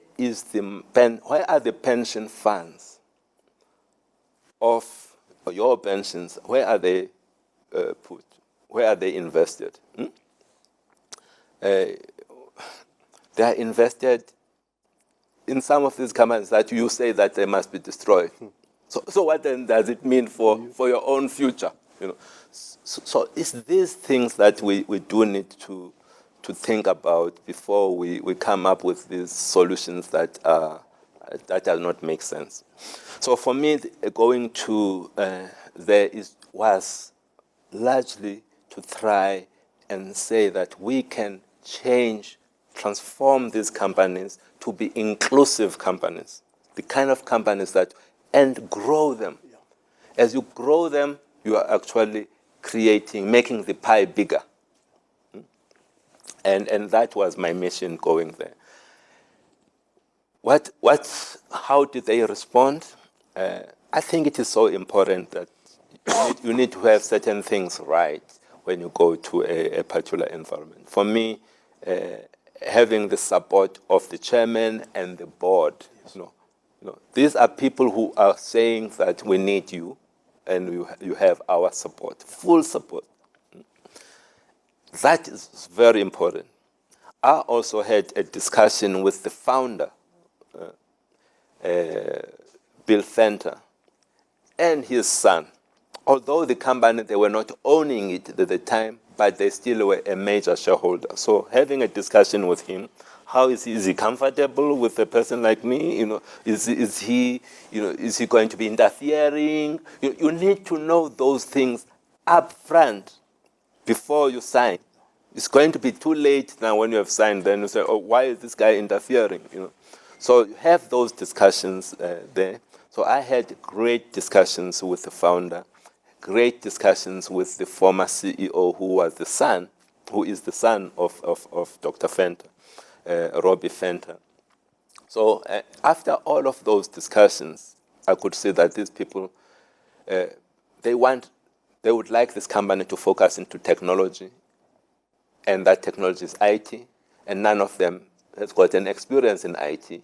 are the pension funds of your pensions? Where are they put? Where are they invested? They are invested in some of these companies that you say that they must be destroyed. So what then does it mean for your own future? So it's these things that we do need to think about before we come up with these solutions that does not make sense. So for me, going to was largely to try and say that we can transform these companies to be inclusive companies, the kind of companies and grow them. Yeah. As you grow them, you are actually making the pie bigger. And that was my mission going there. How did they respond? I think it is so important that you need to have certain things right when you go to a particular environment. For me, having the support of the chairman and the board, these are people who are saying that we need you, and you have our support, full support. That is very important. I also had a discussion with the founder, Bill Fenter, and his son. Although the company, they were not owning it at the time, but they still were a major shareholder. So having a discussion with him, is he comfortable with a person like me? Is he going to be interfering? You need to know those things up front before you sign. It's going to be too late now when you have signed. Then you say, "Oh, why is this guy interfering?" So you have those discussions there. So I had great discussions with the founder, great discussions with the former CEO, who is the son of Dr. Fenter. Robbie Fenter. So after all of those discussions, I could see that these people, they would like this company to focus into technology, and that technology is IT, and none of them has got an experience in IT.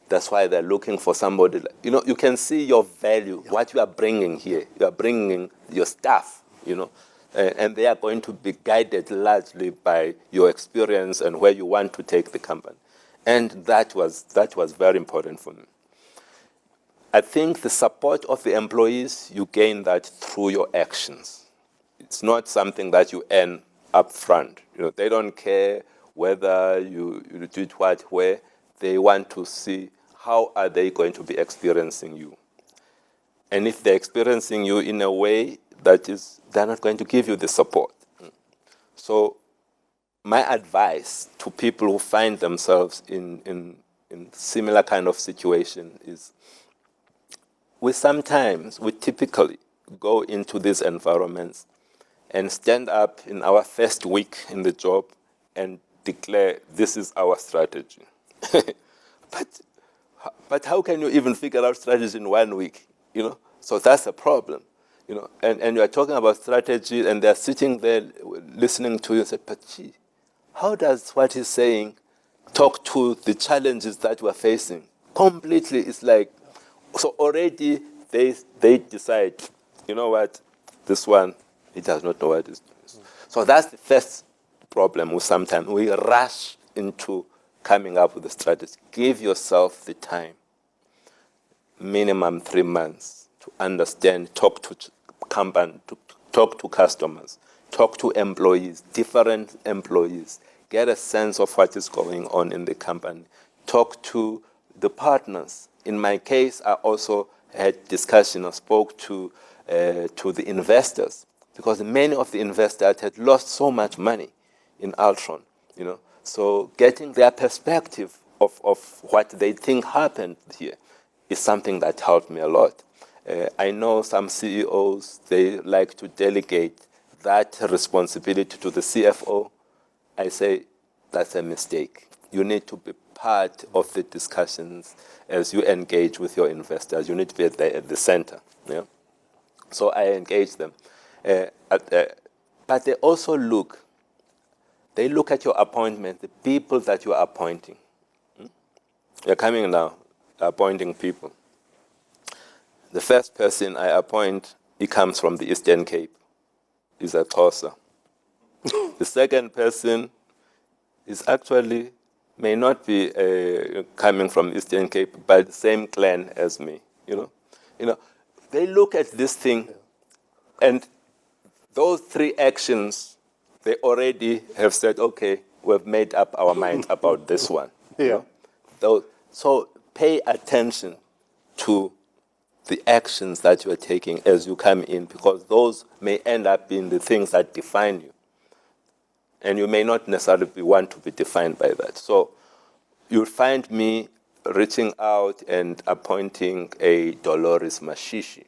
That's why they're looking for somebody. You can see your value, what you are bringing here. You are bringing your staff, and they are going to be guided largely by your experience and where you want to take the company. And that was very important for me. I think the support of the employees, you gain that through your actions. It's not something that you earn up front. They don't care whether you did what, where. They want to see how are they going to be experiencing you. And if they're experiencing you in a way they're not going to give you the support. So my advice to people who find themselves in similar kind of situation is we typically go into these environments and stand up in our first week in the job and declare this is our strategy. But how can you even figure out strategy in 1 week? So that's a problem. And you are talking about strategy, and they're sitting there listening to you and say, but gee, how does what he's saying talk to the challenges that we're facing? Completely, it's like, so already they decide, you know what, this one, he does not know what he's doing. So that's the first problem with sometimes. We rush into coming up with a strategy. Give yourself the time, minimum 3 months, to understand, talk to company, to talk to customers, talk to employees, different employees, get a sense of what is going on in the company, talk to the partners. In my case, I also had discussion or spoke to the investors, because many of the investors had lost so much money in Altron, So getting their perspective of what they think happened here is something that helped me a lot. I know some CEOs, they like to delegate that responsibility to the CFO, I say that's a mistake. You need to be part of the discussions as you engage with your investors. You need to be at the center. Yeah? So I engage them. But they also look at your appointment, the people that you are appointing. You're coming now, appointing people. The first person I appoint, he comes from the Eastern Cape. He's a Xhosa. The second person is actually, may not be coming from Eastern Cape, but the same clan as me, you know. They look at this thing, and those three actions, they already have said, okay, we've made up our mind about this one. Yeah. You know? So pay attention to the actions that you are taking as you come in, because those may end up being the things that define you. And you may not necessarily want to be defined by that. So you'll find me reaching out and appointing a Dolores Mashishi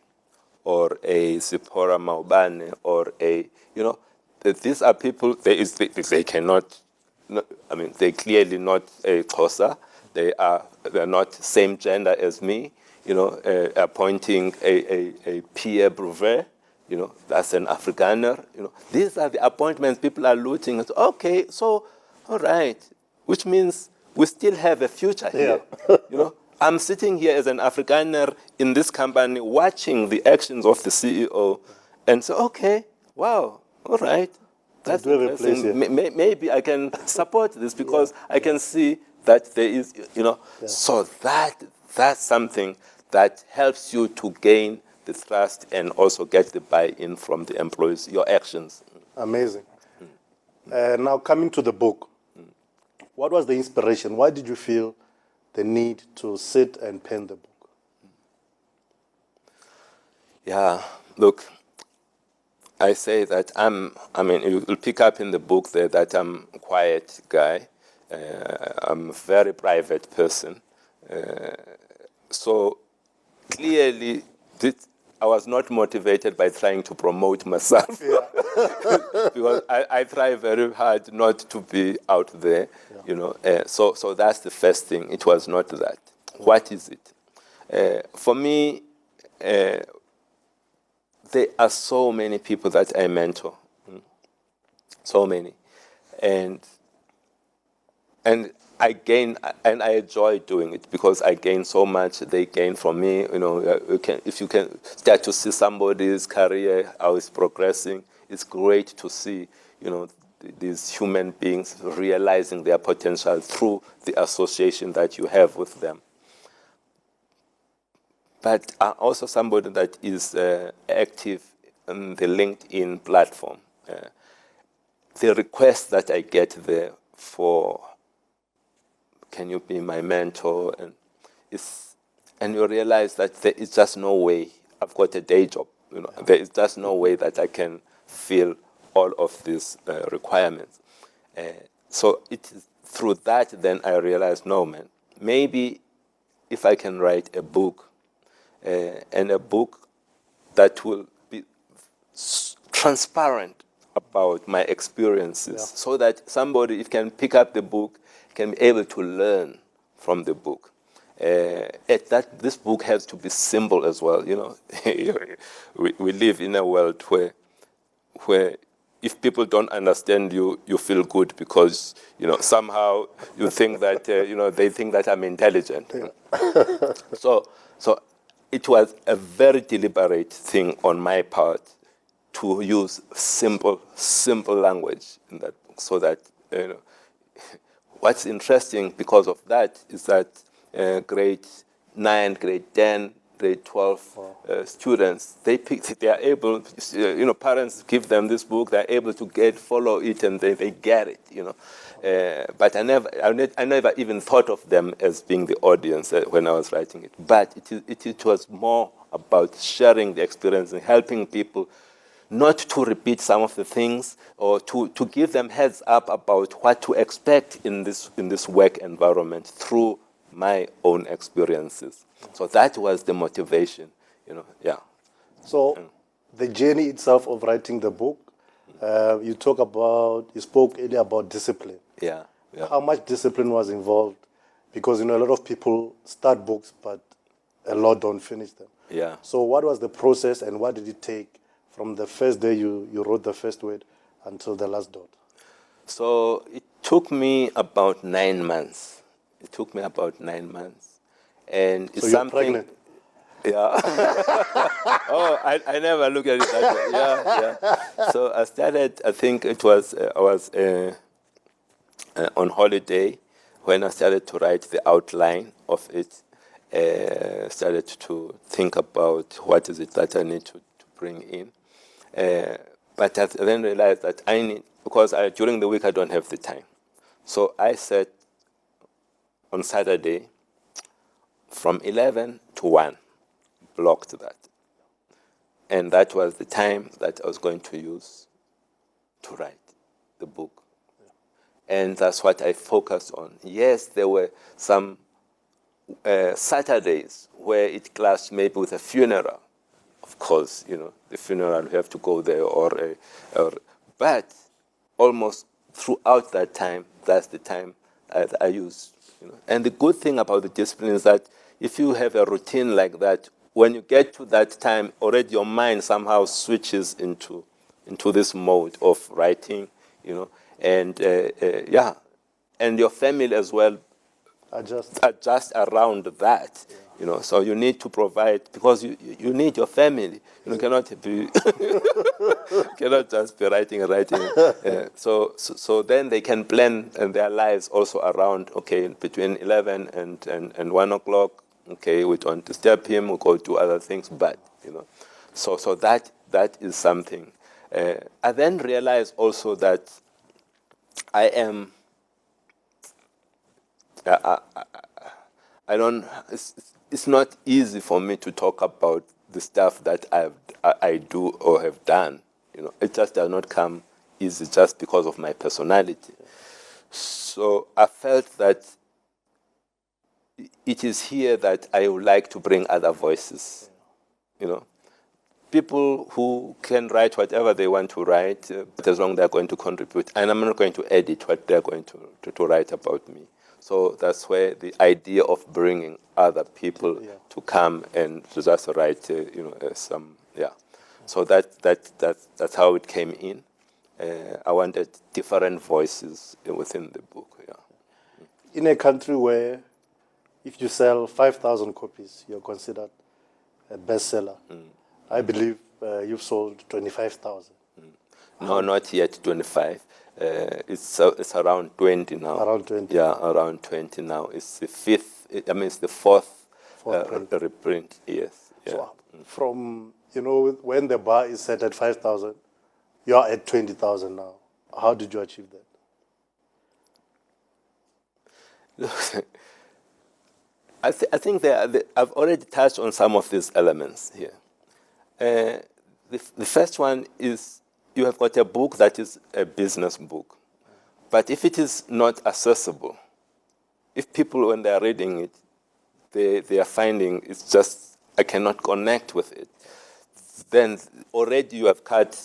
or a Zipporah Maubane or these are people, they cannot, they're clearly not a Xhosa. They're not same gender as me. Appointing a Pierre Brevet, that's an Afrikaner. These are the appointments people are looking at. Okay, so, all right, which means we still have a future here. Yeah. I'm sitting here as an Afrikaner in this company watching the actions of the CEO and say, okay, wow, all right. That's interesting. Maybe I can support this because I can see that there is, so that's something that helps you to gain the trust and also get the buy-in from the employees, your actions. Amazing. Now coming to the book, what was the inspiration? Why did you feel the need to sit and pen the book? Yeah, look, I say that you'll pick up in the book there that I'm a quiet guy. I'm a very private person. So clearly, I was not motivated by trying to promote myself. Because I try very hard not to be out there, So that's the first thing. It was not that. What is it? For me, there are so many people that I mentor. So many. And I gain, and I enjoy doing it because I gain so much. They gain from me. If you can start to see somebody's career, how it's progressing, it's great to see, these human beings realizing their potential through the association that you have with them. But I'm also somebody that is active on the LinkedIn platform. The requests that I get there for, can you be my mentor? And you realize that there is just no way. I've got a day job. There is just no way that I can fill all of these requirements. So it is through that then I realized, no, man, maybe if I can write a book, and a book that will be transparent about my experiences, so that somebody, if can pick up the book, can be able to learn from the book. This book has to be simple as well. We live in a world where if people don't understand you, you feel good because somehow you think that they think that I'm intelligent. So it was a very deliberate thing on my part to use simple language in that book, so that what's interesting because of that is that grade 9, grade 10, grade 12 students, they are able, parents give them this book, they're able to follow it, and they get it, But I never even thought of them as being the audience when I was writing it. But it was more about sharing the experience and helping people not to repeat some of the things, or to give them heads up about what to expect in this work environment through my own experiences. So that was the motivation, So the journey itself of writing the book, You spoke earlier about discipline. Yeah. Yeah. How much discipline was involved? Because, a lot of people start books, but a lot don't finish them. Yeah. So what was the process, and what did it take from the first day you wrote the first word until the last dot? So it took me about 9 months. It took me about 9 months. And it's So you're something. pregnant? Yeah. Oh, I never look at it that way. Yeah, yeah. So I started, I think it was, I was on holiday when I started to write the outline of it. Started to think about what is it that I need to bring in. But I then realized that I need, because during the week I don't have the time. So I said on Saturday from 11 to 1, blocked that. And that was the time that I was going to use to write the book. And that's what I focused on. Yes, there were some Saturdays where it clashed maybe with a funeral. Of course, the funeral, you have to go there, but almost throughout that time, that's the time I used. And the good thing about the discipline is that if you have a routine like that, when you get to that time, already your mind somehow switches into this mode of writing, and and your family as well adjust around that. So you need to provide, because you need your family. You cannot be cannot just be writing. So then they can plan their lives also around. Okay, between 11 and 1 o'clock. Okay, we don't disturb him. We go do other things. But so that is something. I then realized also that I am. I don't. It's not easy for me to talk about the stuff that I do or have done. It just does not come easy just because of my personality. So I felt that it is here that I would like to bring other voices. People who can write whatever they want to write, but as long as they're going to contribute, and I'm not going to edit what they're going to write about me. So that's where the idea of bringing other people to come and to just write, So that's how it came in. I wanted different voices within the book. Yeah. In a country where, if you sell 5,000 copies, you're considered a bestseller. I believe you've sold 25,000. No, not yet 25. It's around 20 now. Around 20. Yeah, around 20 now. It's the fifth. It's the fourth reprint. Yes. Yeah. So from when the bar is set at 5,000, you are at 20,000 now. How did you achieve that? I think I've already touched on some of these elements here. The first one is, you have got a book that is a business book. But if it is not accessible, if people, when they are reading it, they are finding it's just, I cannot connect with it, then already you have cut,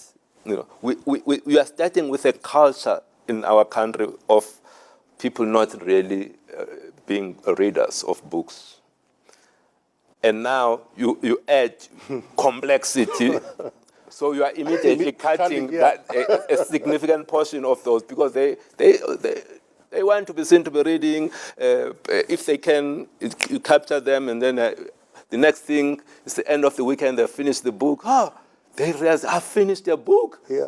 we are starting with a culture in our country of people not really being readers of books. And now you add complexity. So you are immediately cutting that, a significant portion of those, because they want to be seen to be reading. If they can, you capture them, and then the next thing is the end of the weekend, they finish the book. They realize, I finished their book. Yeah.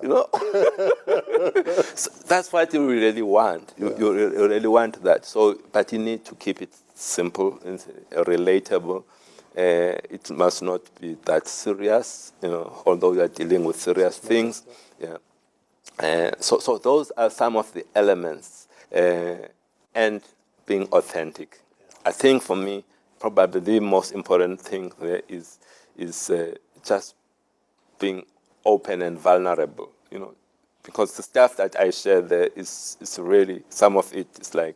So that's what you really want. You really want that. So, but you need to keep it simple and relatable. It must not be that serious, although you are dealing with serious things. Yeah. So those are some of the elements, and being authentic. I think for me, probably the most important thing there is just being open and vulnerable. Because the stuff that I share there is really, some of it is like,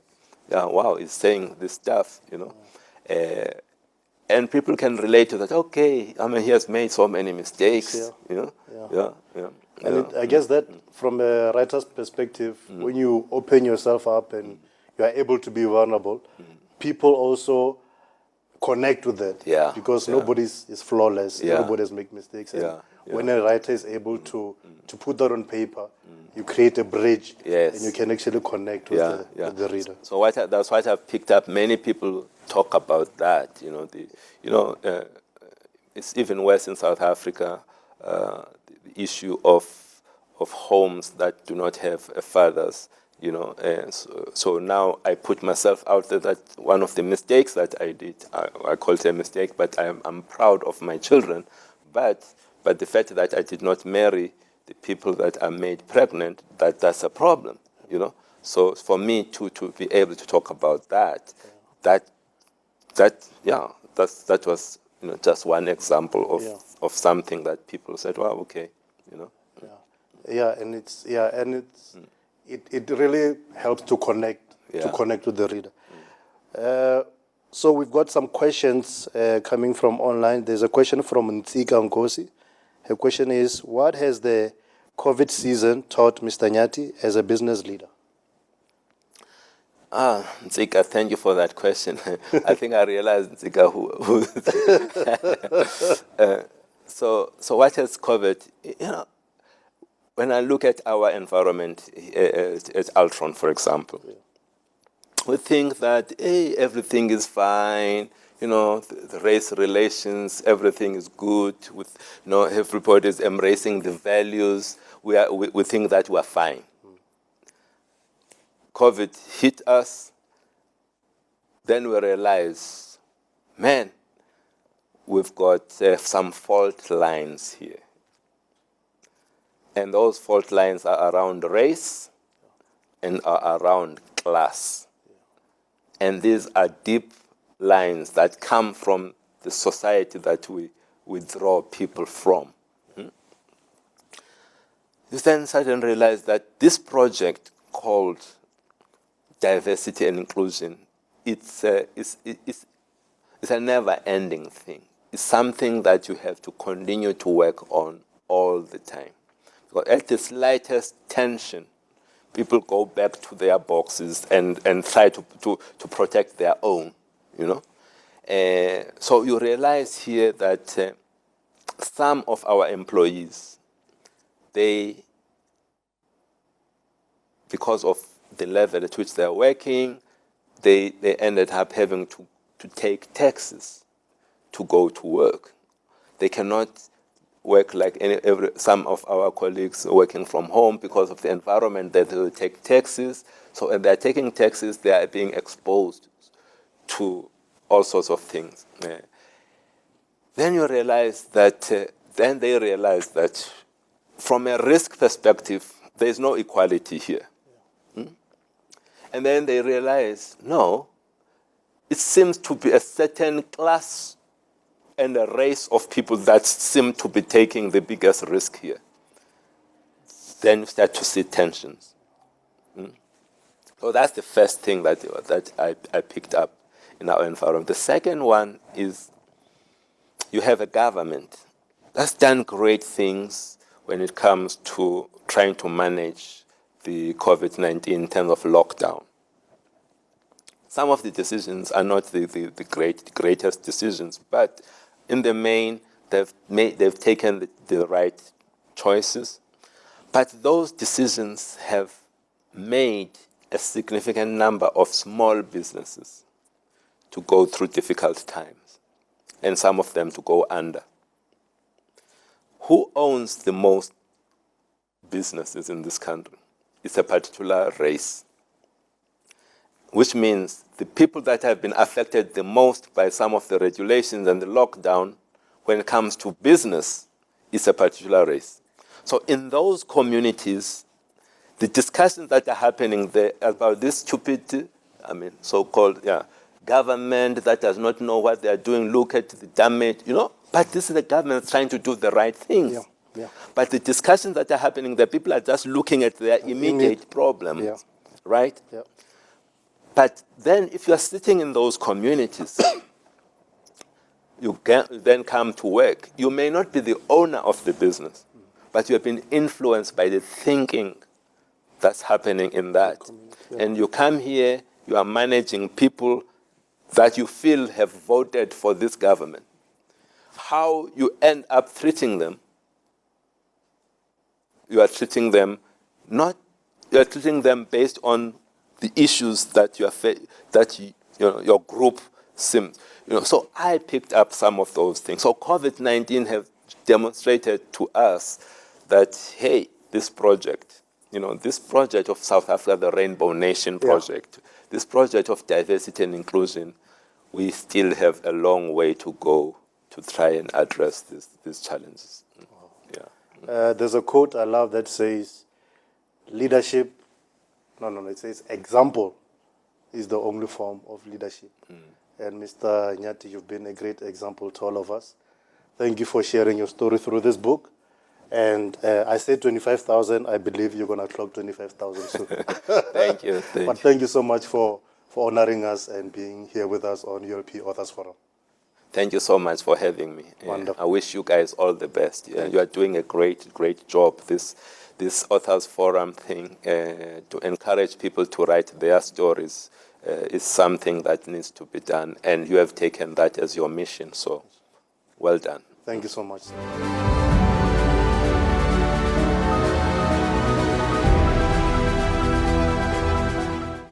yeah, wow, it's saying this stuff. And people can relate to that. Okay, I mean, he has made so many mistakes. Yeah. You know, Yeah. And I guess that from a writer's perspective, when you open yourself up and you are able to be vulnerable, people also connect with that. Yeah. Because nobody is flawless. Yeah. Everybody has make mistakes. And Yeah. when a writer is able to put that on paper, you create a bridge. Yes. And you can actually connect with, with the reader. So that's what I've picked up. Many people talk about that. It's even worse in South Africa. The issue of homes that do not have fathers. So now I put myself out there that one of the mistakes that I did, I call it a mistake, but I'm proud of my children. But the fact that I did not marry the people that are made pregnant, that's a problem, So for me to be able to talk about that was just one example of something that people said, wow, okay, and it really helps to connect with the reader. So we've got some questions coming from online. There's a question from Ntsika Nkosi. Her question is, what has the COVID season taught Mr. Nyati as a business leader? Ntsika, thank you for that question. I think I realized, Ntsika, who so what has COVID, when I look at our environment at Altron, for example, we think that, hey, everything is fine, the race relations, everything is good, with, everybody is embracing the values, we think that we're fine. COVID hit us, then we realize, man, we've got some fault lines here. And those fault lines are around race and are around class. And these are deep lines that come from the society that we withdraw people from. You then suddenly realize that this project called diversity and inclusion, it's a never-ending thing. It's something that you have to continue to work on all the time. Because at the slightest tension, people go back to their boxes and try to protect their own, So you realize here that some of our employees, because of the level at which they're working, they ended up having to take taxis to go to work. They cannot work like some of our colleagues working from home because of the environment that they will take taxis. So when they're taking taxis, they are being exposed to all sorts of things. Then they realize that from a risk perspective, there is no equality here. And then they realize, no, it seems to be a certain class and a race of people that seem to be taking the biggest risk here. Then you start to see tensions. So that's the first thing that I picked up in our environment. The second one is you have a government that's done great things when it comes to trying to manage the COVID-19 in terms of lockdown. Some of the decisions are not the greatest decisions, but in the main, they've taken the right choices. But those decisions have made a significant number of small businesses to go through difficult times, and some of them to go under. Who owns the most businesses in this country? It's a particular race, which means the people that have been affected the most by some of the regulations and the lockdown when it comes to business is a particular race. So in those communities, the discussions that are happening there about this stupid, so-called government that does not know what they are doing, look at the damage, but this is the government trying to do the right things. Yeah. But the discussions that are happening, the people are just looking at their immediate problems, right? Yeah. But then if you are sitting in those communities, you can then come to work. You may not be the owner of the business, but you have been influenced by the thinking that's happening in that. And you come here, you are managing people that you feel have voted for this government. How you end up treating them, you are treating them based on the issues that your group seems. So I picked up some of those things. So COVID-19 have demonstrated to us that, hey, this project of South Africa, the Rainbow Nation project, this project of diversity and inclusion, we still have a long way to go to try and address these challenges. Yeah. There's a quote I love that says, leadership, it says example is the only form of leadership. And Mr. Nyati, you've been a great example to all of us. Thank you for sharing your story through this book. And I said 25,000. I believe you're going to clock 25,000 soon. Thank you. But thank you so much for honoring us and being here with us on ULP Authors Forum. Thank you so much for having me. Wonderful. I wish you guys all the best. You are doing a great job. This Authors Forum thing, to encourage people to write their stories, is something that needs to be done. And you have taken that as your mission. So, well done. Thank you so much, sir.